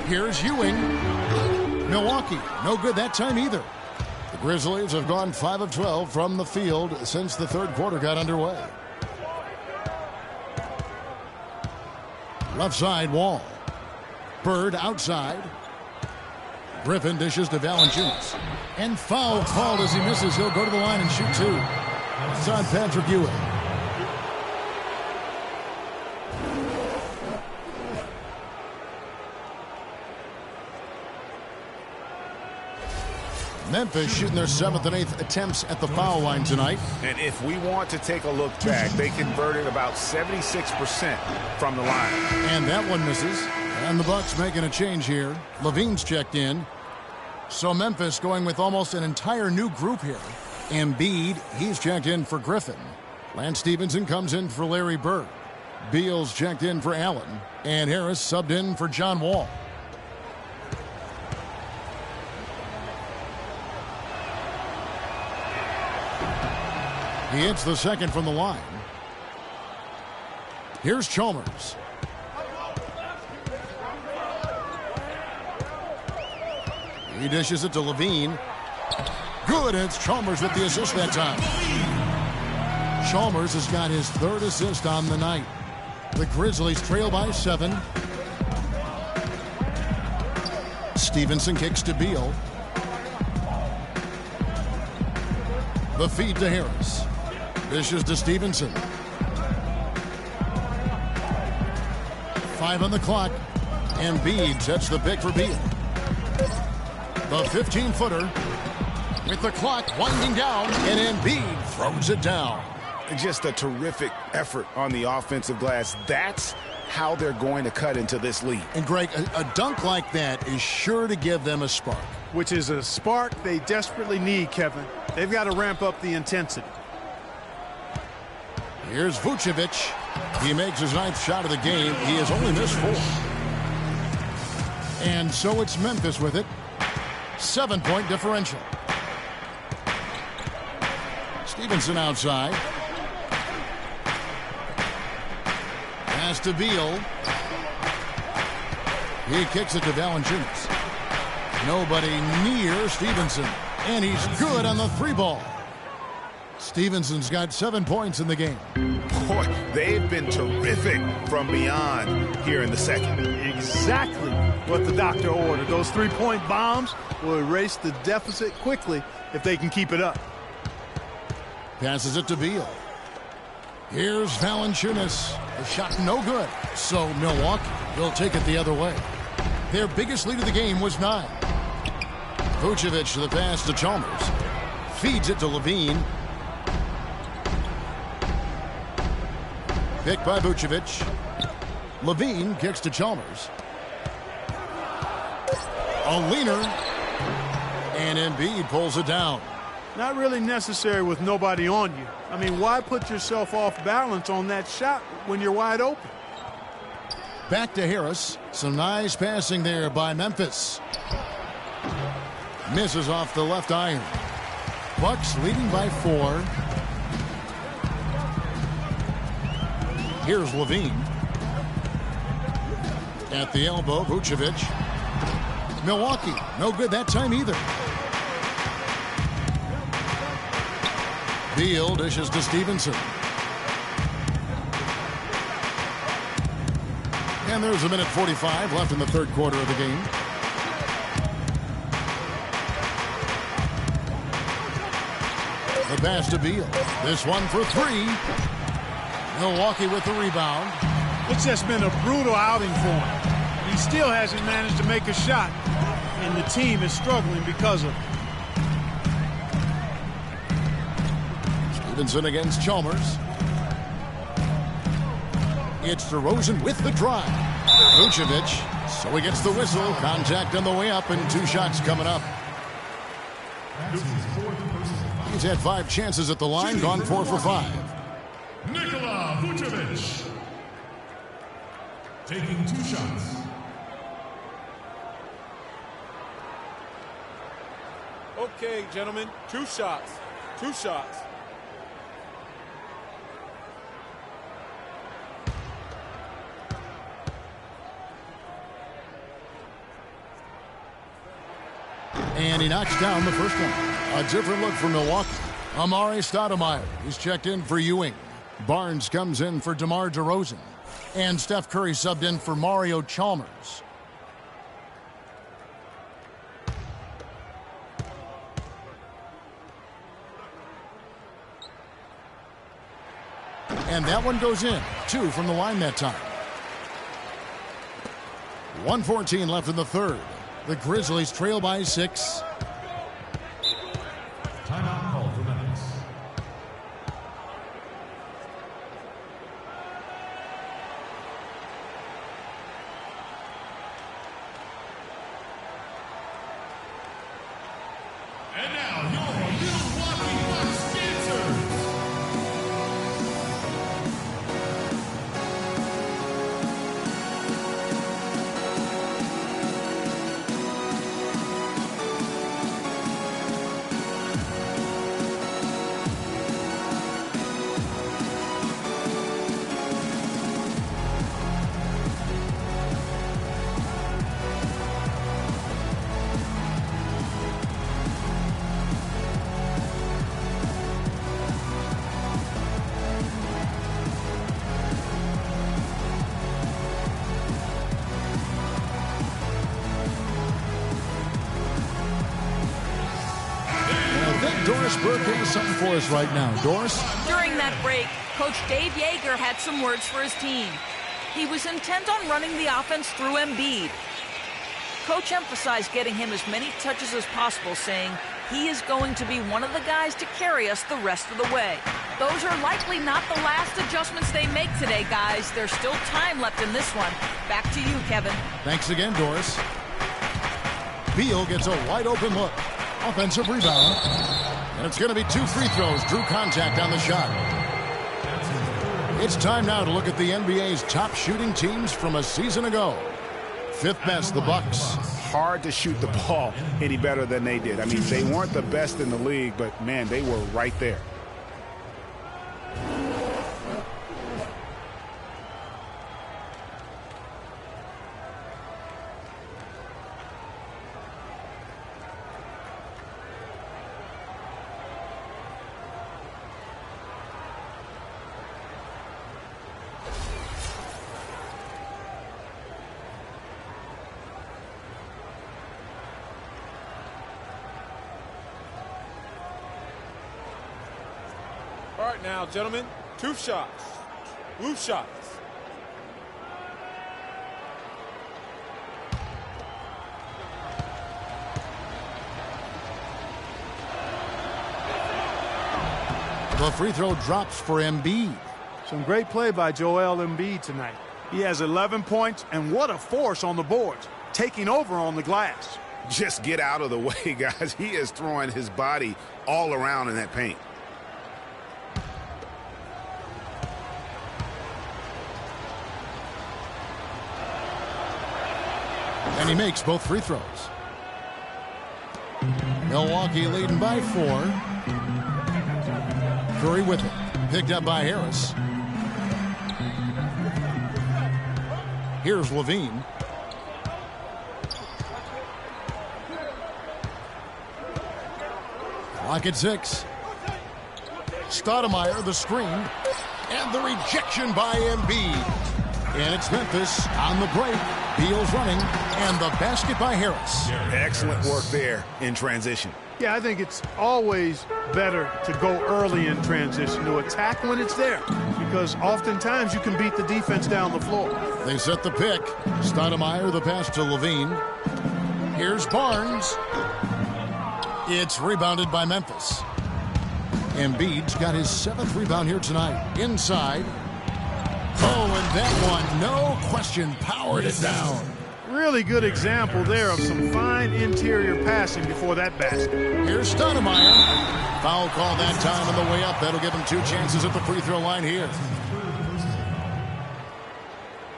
Here's Ewing. Milwaukee, no good that time either. The Grizzlies have gone 5 of 12 from the field since the third quarter got underway. Left side, Wall. Bird outside. Griffin dishes to Valanciunas. And foul called as he misses. He'll go to the line and shoot 2. It's on Patrick Ewing. Memphis shooting their 7th and 8th attempts at the foul line tonight. And if we want to take a look back, they converted about 76% from the line. And that one misses. And the Bucks making a change here. Levine's checked in. So Memphis going with almost an entire new group here. Embiid, he's checked in for Griffin. Lance Stevenson comes in for Larry Bird. Beal's checked in for Allen. And Harris subbed in for John Wall. He hits the second from the line. Here's Chalmers. He dishes it to Levine. Good, it's Chalmers with the assist that time. Chalmers has got his 3rd assist on the night. The Grizzlies trail by 7. Stevenson kicks to Beal. The feed to Harris. Dishes to Stevenson. 5 on the clock. Embiid sets the pick for Beal. The 15-footer with the clock winding down, and Embiid throws it down. Just a terrific effort on the offensive glass. That's how they're going to cut into this lead. And Greg, a dunk like that is sure to give them a spark. Which is a spark they desperately need, Kevin. They've got to ramp up the intensity. Here's Vucevic. He makes his 9th shot of the game. He has only missed 4. And so it's Memphis with it. 7-point differential. Stevenson outside. Pass to Beal. He kicks it to Valanciunas. Nobody near Stevenson. And he's good on the 3-ball. Stevenson's got 7 points in the game. Boy, they've been terrific from beyond here in the second. Exactly what the doctor ordered. Those 3-point bombs will erase the deficit quickly if they can keep it up. Passes it to Beal. Here's Valanciunas. The shot no good. So Milwaukee will take it the other way. Their biggest lead of the game was 9. Vucevic the pass to Chalmers. Feeds it to Levine. Picked by Vucevic. Levine kicks to Chalmers. A leaner. And Embiid pulls it down. Not really necessary with nobody on you. I mean, why put yourself off balance on that shot when you're wide open? Back to Harris. Some nice passing there by Memphis. Misses off the left iron. Bucks leading by 4. Here's Levine. At the elbow, Vucevic. Milwaukee, no good that time either. Beal dishes to Stevenson. And there's a minute 45 left in the third quarter of the game. The pass to Beal. This one for 3. Milwaukee with the rebound. It's just been a brutal outing for him. He still hasn't managed to make a shot, and the team is struggling because of it. Stevenson against Chalmers. It's DeRozan with the drive. Vucevic. So he gets the whistle. Contact on the way up, and 2 shots coming up. He's had 5 chances at the line, gone 4 for 5. Nikola Vucevic taking 2 shots. Okay, gentlemen, 2 shots. 2 shots. And he knocks down the first one. A different look for Milwaukee. Amari Stoudemire is checked in for Ewing. Barnes comes in for DeMar DeRozan. And Steph Curry subbed in for Mario Chalmers. And that one goes in. 2 from the line that time. 1:14 left in the third. The Grizzlies trail by 6. Timeout call for Memphis. And now your Milwaukee Bucks dancers. Doris Burke has something for us right now. Doris? During that break, Coach Dave Yeager had some words for his team. He was intent on running the offense through Embiid. Coach emphasized getting him as many touches as possible, saying he is going to be one of the guys to carry us the rest of the way. Those are likely not the last adjustments they make today, guys. There's still time left in this one. Back to you, Kevin. Thanks again, Doris. Beal gets a wide open look. Offensive rebound. And it's going to be 2 free throws. Drew contact on the shot. It's time now to look at the NBA's top shooting teams from a season ago. 5th best, the Bucks. Hard to shoot the ball any better than they did. I mean, they weren't the best in the league, but, man, they were right there. All right now, gentlemen, 2 shots. 2 shots. The free throw drops for Embiid. Some great play by Joel Embiid tonight. He has 11 points, and what a force on the boards, taking over on the glass. Just get out of the way, guys. He is throwing his body all around in that paint. And he makes both free throws. Milwaukee leading by 4. Curry with it. Picked up by Harris. Here's Levine. Clock at 6. Stoudemire, the screen. And the rejection by Embiid. And it's Memphis on the break. Beal's running. And the basket by Harris. Excellent work there in transition. Yeah, I think it's always better to go early in transition, to attack when it's there, because oftentimes you can beat the defense down the floor. They set the pick. Stoudemire, the pass to Levine. Here's Barnes. It's rebounded by Memphis. Embiid's got his 7th rebound here tonight. Inside. Oh, and that one, no question, powered it down. Really good example there of some fine interior passing before that basket. Here's Stoudemire. Foul call that time on the way up. That'll give him 2 chances at the free throw line here.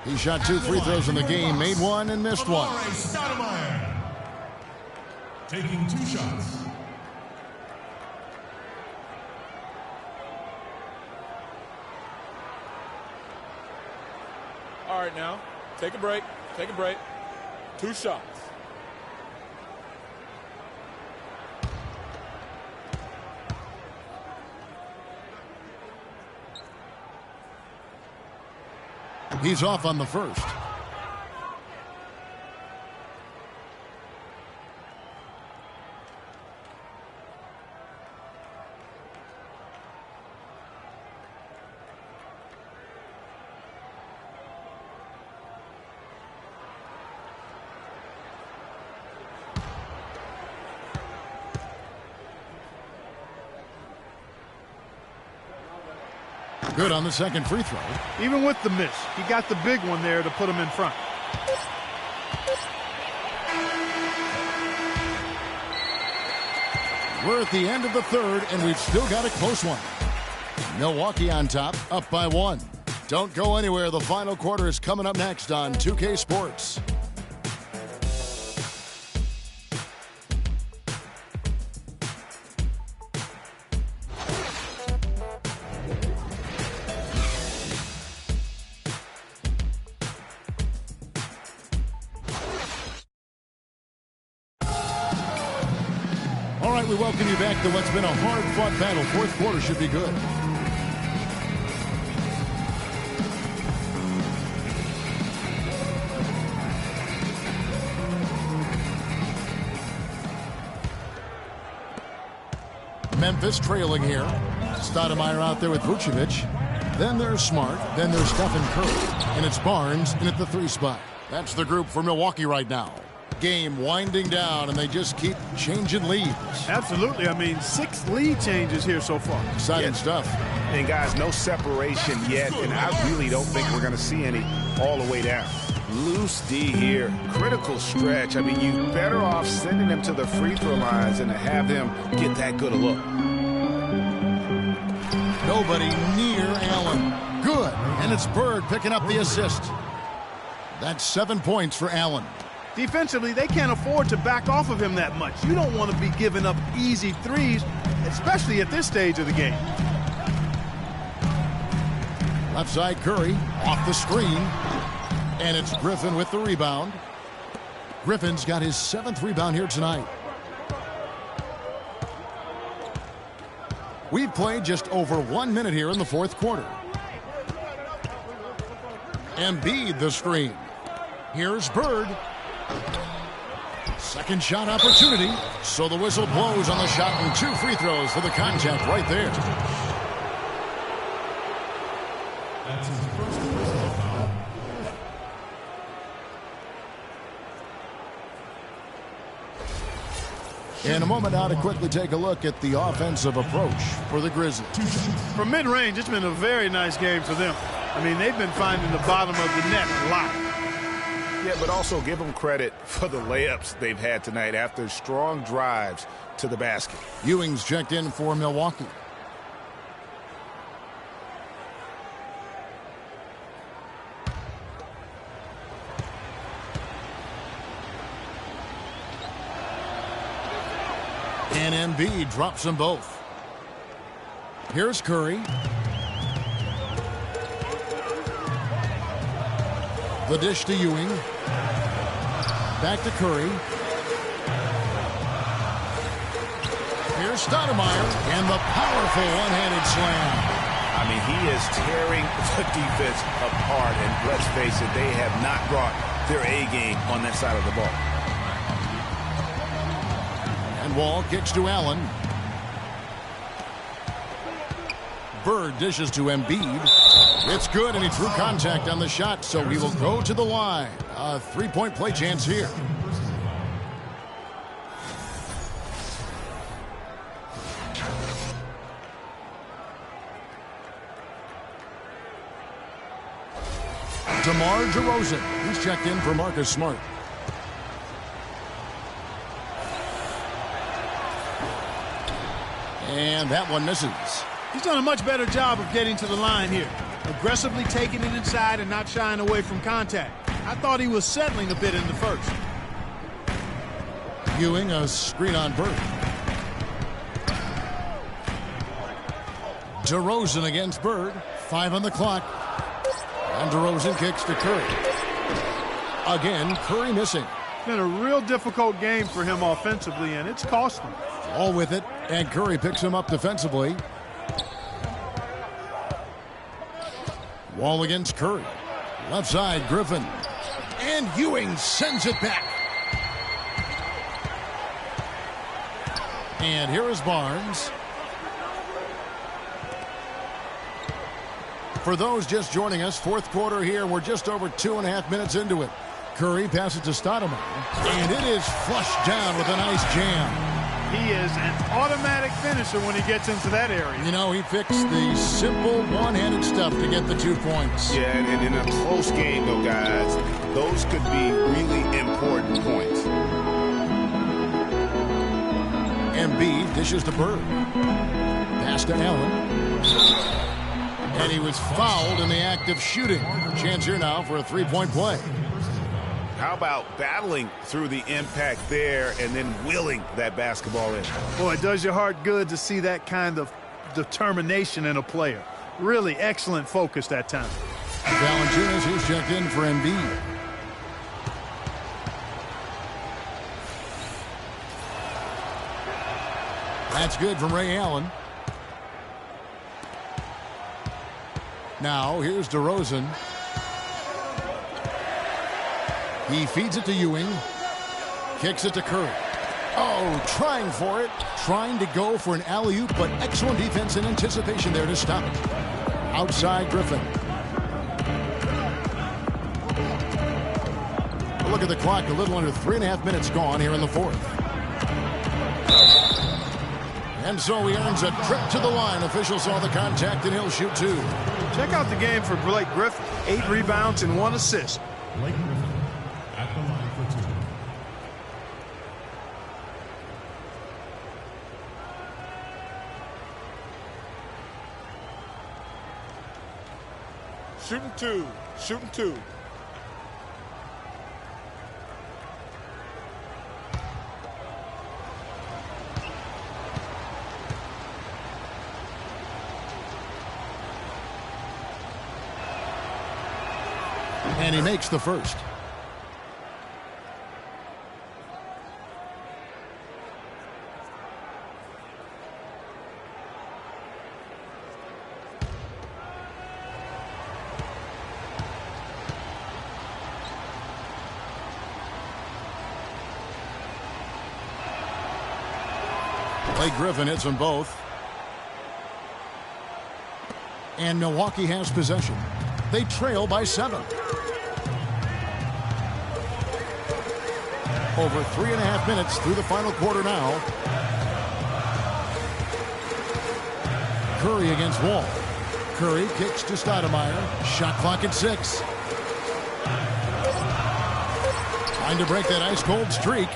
He shot 2 free throws in the game, made 1 and missed 1. Stoudemire taking 2 shots. All right, now, take a break. Take a break. 2 shots. He's off on the first. Good on the second free throw. Even with the miss, he got the big one there to put him in front. We're at the end of the third, and we've still got a close one. Milwaukee on top, up by 1. Don't go anywhere. The final quarter is coming up next on 2K Sports. We welcome you back to what's been a hard-fought battle. Fourth quarter should be good. Memphis trailing here. Stoudemire out there with Vucevic. Then there's Smart. Then there's Stephen Curry. And it's Barnes in at the 3 spot. That's the group for Milwaukee right now. Game winding down, and they just keep changing leads. Absolutely. I mean, 6 lead changes here so far. Exciting stuff. And guys, no separation yet, and I really don't think we're going to see any all the way down. Loose D here. Critical stretch. I mean, you better off sending him to the free throw lines than to have him get that good a look. Nobody near Allen. Good. And it's Bird picking up the assist. That's 7 points for Allen. Defensively, they can't afford to back off of him that much. You don't want to be giving up easy threes, especially at this stage of the game. Left side Curry, off the screen. And it's Griffin with the rebound. Griffin's got his 7th rebound here tonight. We've played just over 1 minute here in the fourth quarter. Embiid the screen. Here's Bird. Second shot opportunity. So the whistle blows on the shot and 2 free throws for the contact right there. That's his first personal foul. In a moment now to quickly take a look at the offensive approach for the Grizzlies. From mid-range, it's been a very nice game for them. I mean, they've been finding the bottom of the net a lot. Yeah, but also give them credit for the layups they've had tonight after strong drives to the basket. Ewing's checked in for Milwaukee. And Embiid drops them both. Here's Curry. The dish to Ewing. Back to Curry. Here's Stoudemire. And the powerful one-handed slam. I mean, he is tearing the defense apart. And let's face it, they have not brought their A game on that side of the ball. And Wall kicks to Allen. Bird dishes to Embiid. It's good, and he drew contact on the shot, so he will go to the line. A three-point play chance here. DeMar DeRozan. He's checked in for Marcus Smart. And that one misses. He's done a much better job of getting to the line here. Aggressively taking it inside and not shying away from contact. I thought he was settling a bit in the first. Ewing, a screen on Bird. DeRozan against Bird. 5 on the clock. And DeRozan kicks to Curry. Again, Curry missing. It's been a real difficult game for him offensively, and it's cost him. All with it, and Curry picks him up defensively. Wall against Curry. Left side, Griffin. And Ewing sends it back. And here is Barnes. For those just joining us, fourth quarter here. We're just over 2.5 minutes into it. Curry passes to Stoudemire. And it is flushed down with a nice jam. He is an automatic finisher when he gets into that area. You know, he fixed the simple one-handed stuff to get the 2 points. Yeah, and in a close game, though, guys, those could be really important points. Embiid dishes to Bird. Pass to Allen. And he was fouled in the act of shooting. Chance here now for a three-point play. How about battling through the impact there and then willing that basketball in? Boy, it does your heart good to see that kind of determination in a player. Really excellent focus that time. Valanciunas, who's checked in for Embiid. That's good from Ray Allen. Now, here's DeRozan. He feeds it to Ewing. Kicks it to Curry. Oh, trying for it. Trying to go for an alley-oop, but excellent defense and anticipation there to stop it. Outside Griffin. Look at the clock. A little under 3.5 minutes gone here in the fourth. And so he earns a trip to the line. Officials saw the contact, and he'll shoot 2. Check out the game for Blake Griffin. 8 rebounds and 1 assist. Blake Griffin at the line for 2. Shooting 2. Shooting 2. And he makes the first. Blake Griffin hits them both. And Milwaukee has possession. They trail by 7. Over 3.5 minutes through the final quarter now. Curry against Wall. Curry kicks to Stoudemire. Shot clock at 6. Trying to break that ice-cold streak,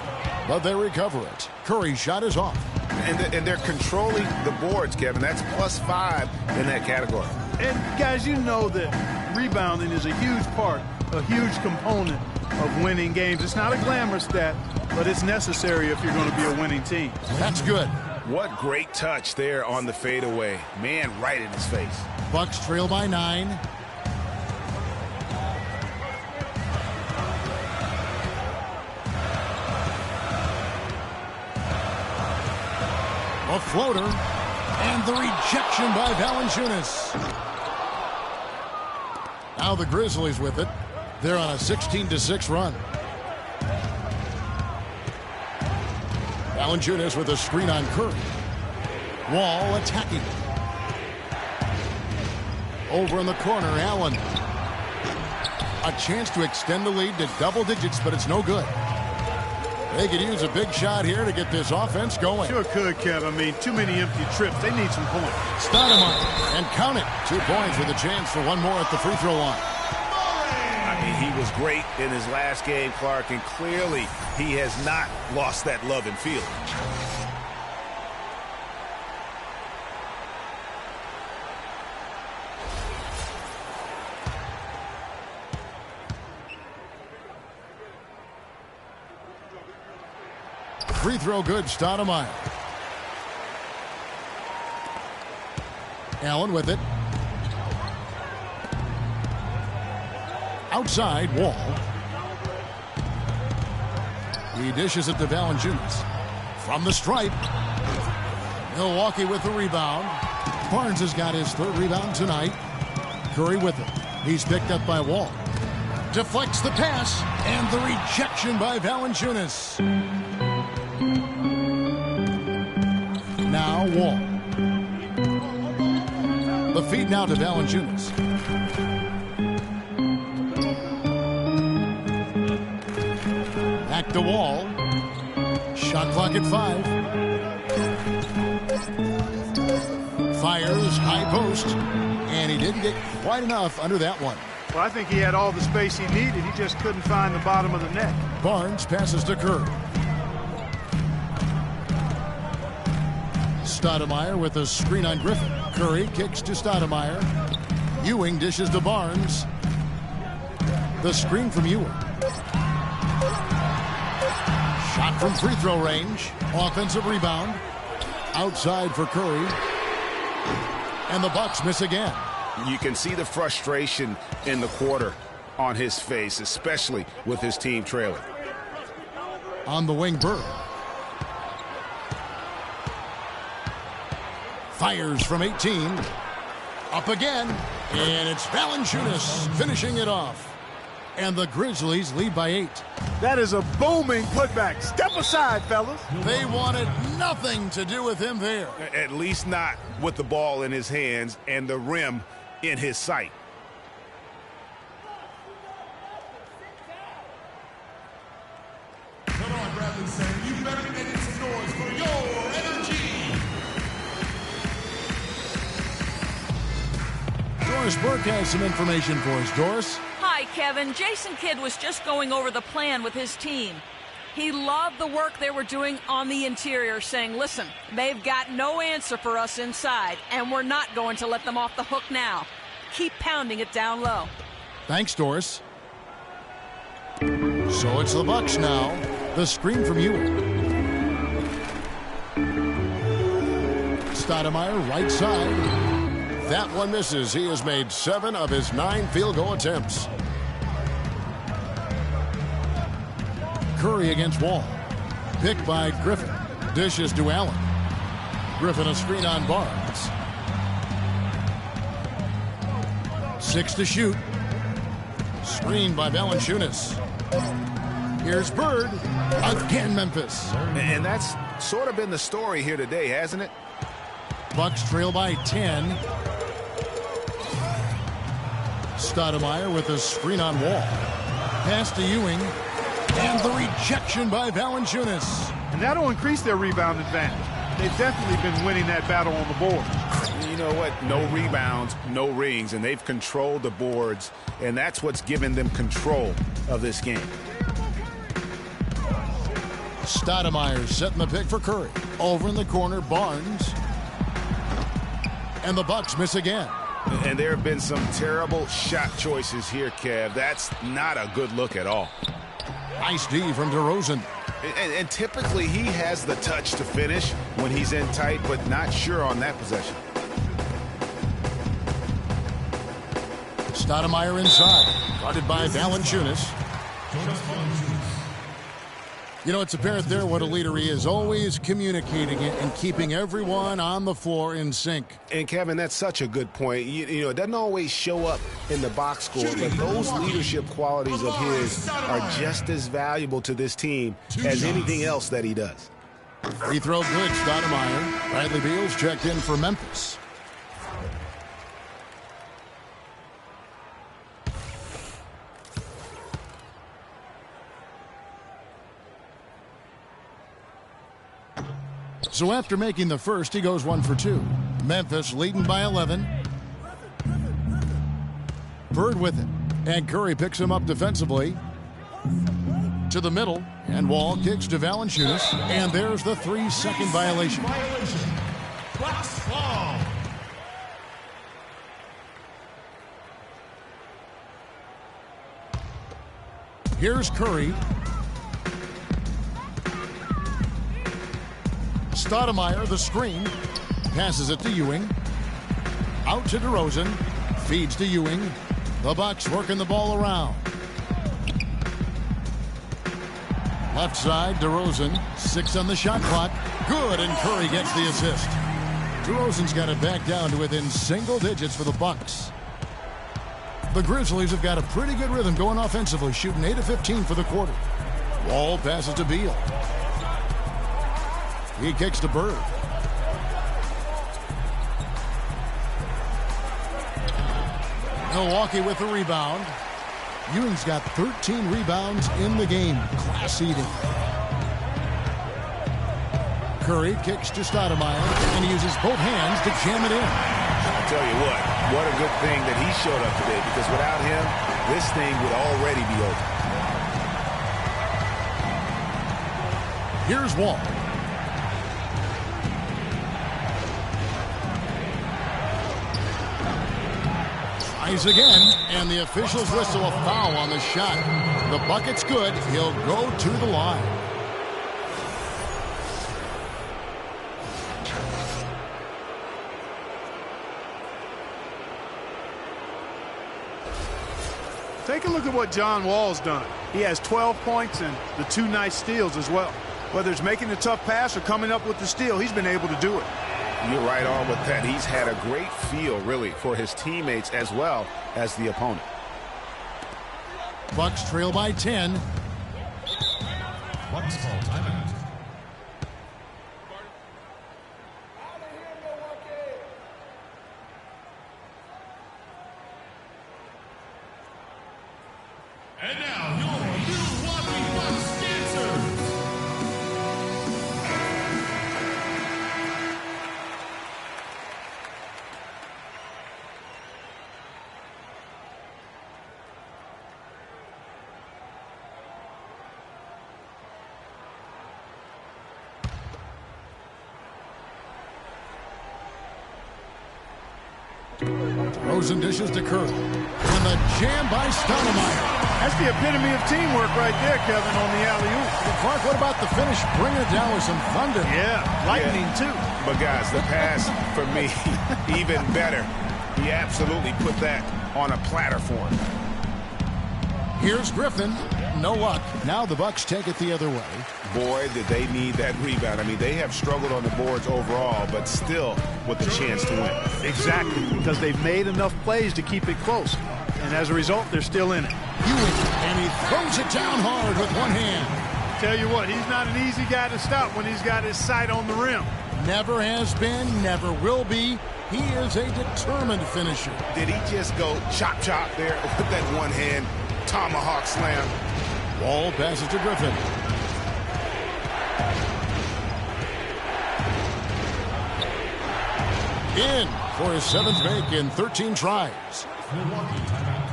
but they recover it. Curry's shot is off. And they're controlling the boards, Kevin. That's +5 in that category. And, guys, you know that rebounding is a huge part a huge component of winning games. It's not a glamour stat, but it's necessary if you're going to be a winning team. That's good. What great touch there on the fadeaway. Man, right in his face. Bucks trail by 9. A floater, and the rejection by Valanciunas. Now the Grizzlies with it. They're on a 16-6 run. Valanciunas with a screen on Curry. Wall attacking. Over in the corner, Allen. A chance to extend the lead to double digits, but it's no good. They could use a big shot here to get this offense going. Sure could, Kev. I mean, too many empty trips. They need some points. Stoudemire, and count it. 2 points with a chance for one more at the free throw line. I mean, he was great in his last game, Clark, and clearly he has not lost that love and feeling. Free throw good, Stoudemire. Allen with it. Outside, Wall. He dishes it to Valanciunas. From the stripe. Milwaukee with the rebound. Barnes has got his 3rd rebound tonight. Curry with it. He's picked up by Wall. Deflects the pass, and the rejection by Valanciunas. Now Wall. The feed now to Valanciunas. Back to Wall. Shot clock at 5. Fires high post, and he didn't get quite enough under that one. Well, I think he had all the space he needed. He just couldn't find the bottom of the net. Barnes passes to Curry. Stoudemire with a screen on Griffin. Curry kicks to Stoudemire. Ewing dishes to Barnes. The screen from Ewing. Shot from free throw range. Offensive rebound. Outside for Curry. And the Bucks miss again. You can see the frustration in the quarter on his face, especially with his team trailing. On the wing, Bird. Fires from 18. Up again. And it's Valanciunas finishing it off. And the Grizzlies lead by 8. That is a booming putback. Step aside, fellas. They wanted nothing to do with him there. At least not with the ball in his hands and the rim in his sight. Come on, Bradley, son. You better be making some noise for your energy. Doris Burke has some information for us. Doris? Hi, Kevin. Jason Kidd was just going over the plan with his team. He loved the work they were doing on the interior, saying, listen, they've got no answer for us inside, and we're not going to let them off the hook now. Keep pounding it down low. Thanks, Doris. So it's the Bucks now. The screen from Ewing. Stoudemire, right side. That one misses. He has made 7 of his 9 field goal attempts. Curry against Wall. Picked by Griffin. Dishes to Allen. Griffin a screen on Barnes. 6 to shoot. Screened by Valanciunas. Here's Bird. Again, Memphis. And that's sort of been the story here today, hasn't it? Bucks trail by 10. Stoudemire with a screen on Wall. Pass to Ewing. And the rejection by Valanciunas. And that'll increase their rebound advantage. They've definitely been winning that battle on the board. You know what? No rebounds, no rings, and they've controlled the boards, and that's what's given them control of this game. Stoudemire setting the pick for Curry. Over in the corner, Barnes. And the Bucks miss again. And there have been some terrible shot choices here, Kev. That's not a good look at all. Nice D from DeRozan. And typically he has the touch to finish when he's in tight, but not sure on that possession. Stoudemire inside, guarded by Valanciunas. You know, it's apparent there what a leader he is, always communicating it and keeping everyone on the floor in sync. And, Kevin, that's such a good point. You know, it doesn't always show up in the box score, but those leadership qualities of his are just as valuable to this team as anything else that he does. Free throw good, Stoudemire. Bradley Beal's checked in for Memphis. So after making the first, he goes 1 for 2. Memphis leading by 11. Bird with it. And Curry picks him up defensively. To the middle. And Wall kicks to Valanciunas. And there's the 3-second violation. Box foul. Here's Curry. Stoudemire, the screen, passes it to Ewing. Out to DeRozan, feeds to Ewing. The Bucks working the ball around. Left side, DeRozan, 6 on the shot clock. Good, and Curry gets the assist. DeRozan's got it back down to within single digits for the Bucks. The Grizzlies have got a pretty good rhythm going offensively, shooting 8 of 15 for the quarter. Wall passes to Beal. He kicks to Bird. Milwaukee with the rebound. Ewing's got 13 rebounds in the game. Class eating. Curry kicks to Stoudemire, and he uses both hands to jam it in. I'll tell you what a good thing that he showed up today, because without him, this thing would already be over. Here's Wall. Again, and the officials whistle a foul on the shot. The bucket's good. He'll go to the line. Take a look at what John Wall's done. He has 12 points and the 2 nice steals as well. Whether it's making a tough pass or coming up with the steal, he's been able to do it. You're right on with that. He's had a great feel, really, for his teammates as well as the opponent. Bucks trail by 10. Bucks call timeout. And now your Milwaukee Bucks dancers. Rosen dishes to Curry. And the jam by Stoudemire. That's the epitome of teamwork right there, Kevin, on the alley-oop. Clark, what about the finish? Bring it down with some thunder. Yeah, lightning too. But guys, the pass for me, even better. He absolutely put that on a platter for him. Here's Griffin. No luck. Now the Bucks take it the other way. Boy, did they need that rebound. I mean, they have struggled on the boards overall, but still with a chance to win. Exactly, because they've made enough plays to keep it close. And as a result, they're still in it. Ewing, and he throws it down hard with one hand. Tell you what, he's not an easy guy to stop when he's got his sight on the rim. Never has been, never will be. He is a determined finisher. Did he just go chop there with that one hand tomahawk slam? Wall passes to Griffin. In for his 7th make in 13 tries. Milwaukee timeout.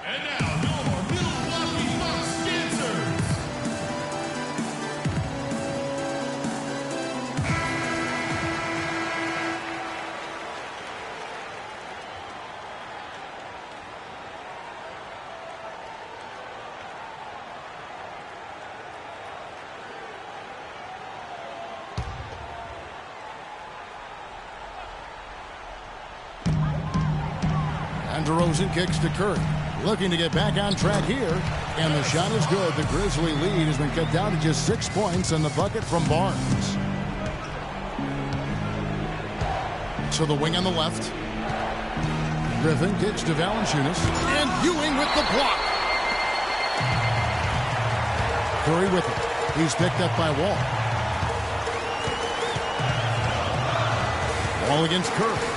And now your Milwaukee Bucks dancers. DeRozan kicks to Curry. Looking to get back on track here. And the shot is good. The Grizzly lead has been cut down to just 6 points and the bucket from Barnes. To the wing on the left. Griffin kicks to Valanciunas. And Ewing with the block. Curry with it. He's picked up by Wall. Wall against Curry.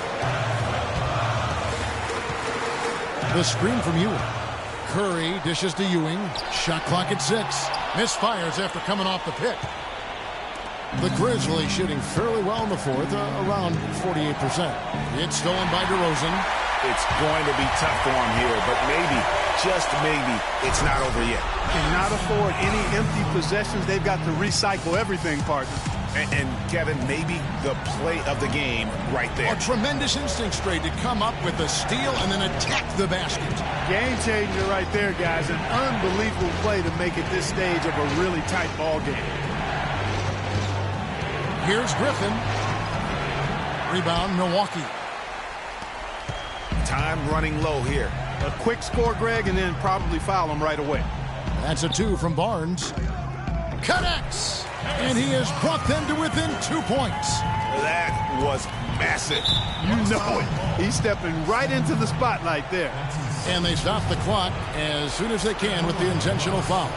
The screen from Ewing. Curry dishes to Ewing. Shot clock at 6. Misfires after coming off the pick. The Grizzlies shooting fairly well in the fourth, around 48%. It's stolen by DeRozan. It's going to be tough for him here, but maybe, just maybe, it's not over yet. Cannot afford any empty possessions. They've got to recycle everything, partner. And Kevin, maybe the play of the game right there. A tremendous instinct straight to come up with a steal and then attack the basket. Game changer right there, guys. An unbelievable play to make it this stage of a really tight ball game. Here's Griffin. Rebound, Milwaukee. Time running low here. A quick score, Greg, and then probably foul him right away. That's a 2 from Barnes. Connects! And he has brought them to within 2 points. That was massive. You know it. He's stepping right into the spotlight there. And they stop the clock as soon as they can with the intentional foul.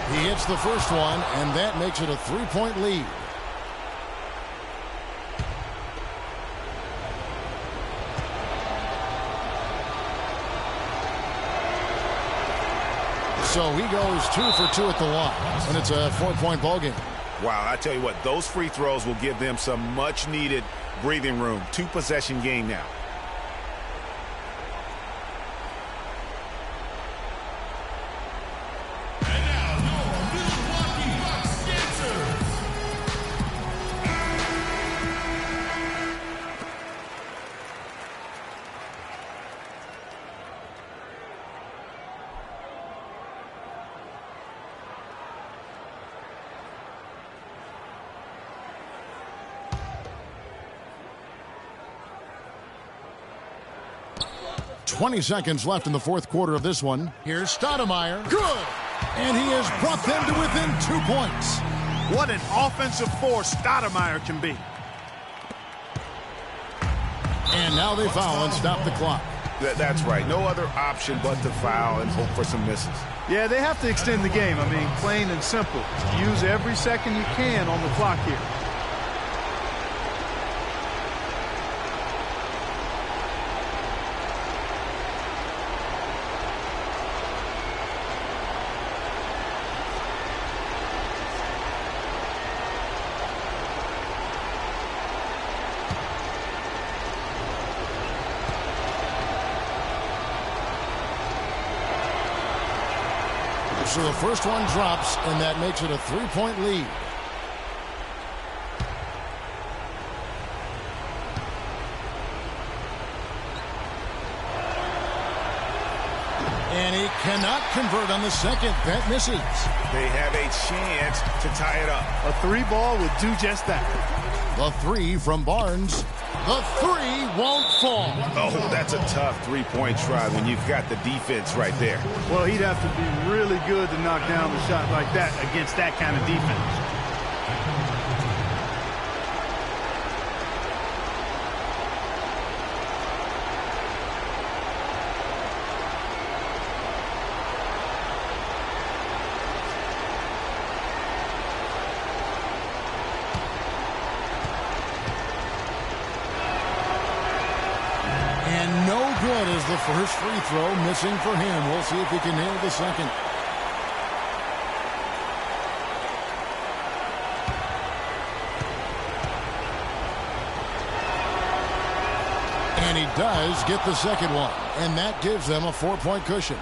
He hits the first one, and that makes it a 3-point lead. So he goes 2 for 2 at the line, and it's a 4-point ball game. Wow, I tell you what, those free throws will give them some much-needed breathing room. 2-possession game now. .20 seconds left in the fourth quarter of this one. Here's Stoudemire. Good! And he has brought them to within 2 points. What an offensive force Stoudemire can be. And now they foul and stop the clock. That's right. No other option but to foul and hope for some misses. Yeah, they have to extend the game. I mean, plain and simple. Use every second you can on the clock here. So the first one drops, and that makes it a 3-point lead. And he cannot convert on the second. That misses. They have a chance to tie it up. A 3-ball would do just that. The 3 from Barnes. The 3 won't fall. Oh, that's a tough 3-point try when you've got the defense right there. Well, he'd have to be really good to knock down a shot like that against that kind of defense. Good as the first free throw, missing for him. We'll see if he can nail the second. And he does get the second one, and that gives them a 4-point cushion.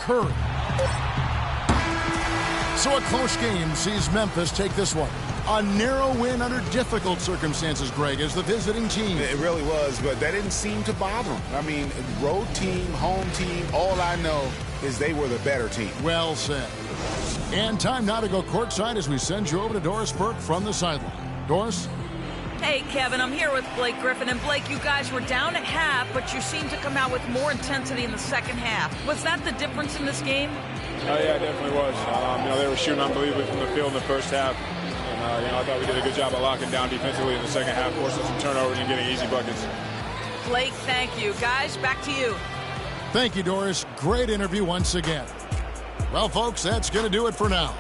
Curry. So a close game sees Memphis take this one. A narrow win under difficult circumstances, Greg, as the visiting team. It really was, but that didn't seem to bother them. I mean, road team, home team, all I know is they were the better team. Well said. And time now to go courtside as we send you over to Doris Burke from the sideline. Doris? Hey, Kevin, I'm here with Blake Griffin. And Blake, you guys were down at half, but you seemed to come out with more intensity in the second half. Was that the difference in this game? Oh, yeah, it definitely was. They were shooting unbelievably from the field in the first half. And, I thought we did a good job of locking down defensively in the second half, forcing some turnovers and getting easy buckets. Blake, thank you. Guys, back to you. Thank you, Doris. Great interview once again. Well, folks, that's going to do it for now.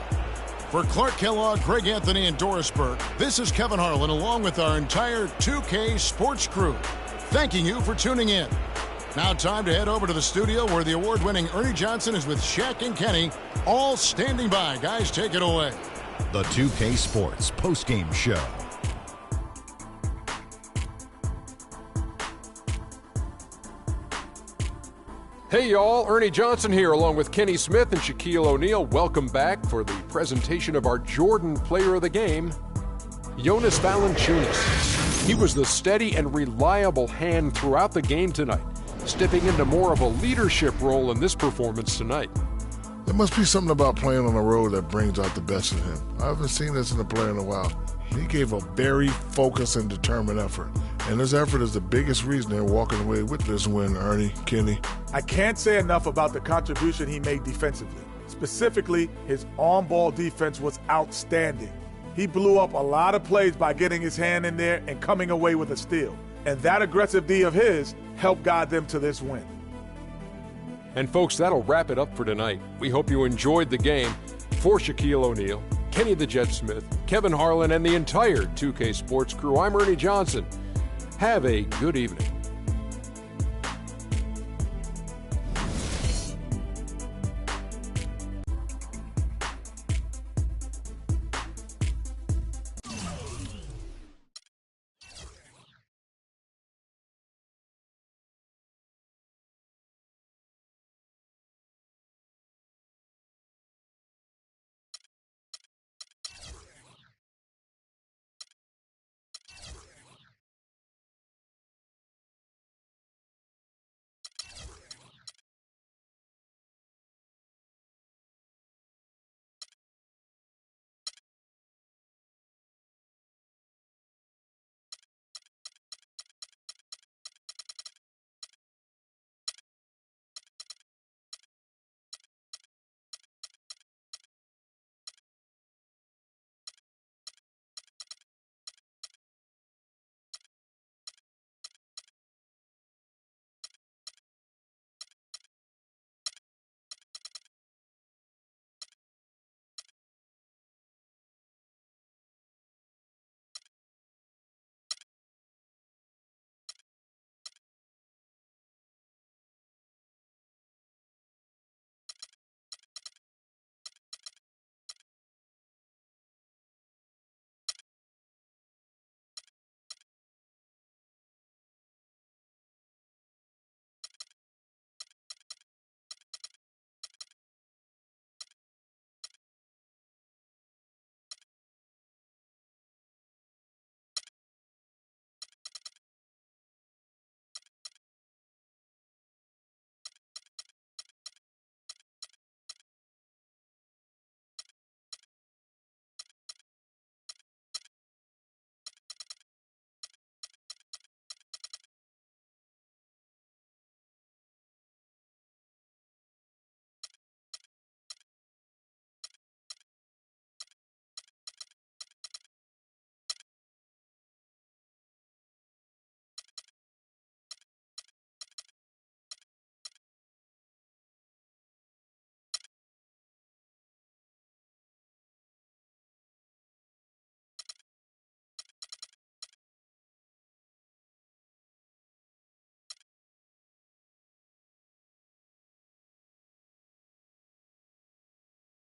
For Clark Kellogg, Greg Anthony, and Doris Burke, this is Kevin Harlan along with our entire 2K Sports crew, thanking you for tuning in. Now time to head over to the studio where the award-winning Ernie Johnson is with Shaq and Kenny, all standing by. Guys, take it away. The 2K Sports postgame show. Hey y'all, Ernie Johnson here along with Kenny Smith and Shaquille O'Neal. Welcome back for the presentation of our Jordan Player of the Game, Jonas Valanciunas. He was the steady and reliable hand throughout the game tonight, stepping into more of a leadership role in this performance tonight. There must be something about playing on the road that brings out the best in him. I haven't seen this in a player in a while. He gave a very focused and determined effort. And his effort is the biggest reason they're walking away with this win, Ernie, Kenny. I can't say enough about the contribution he made defensively. Specifically, his on-ball defense was outstanding. He blew up a lot of plays by getting his hand in there and coming away with a steal. And that aggressive D of his helped guide them to this win. And folks, that'll wrap it up for tonight. We hope you enjoyed the game. For Shaquille O'Neal, Kenny the Jet Smith, Kevin Harlan, and the entire 2K Sports crew, I'm Ernie Johnson. Have a good evening.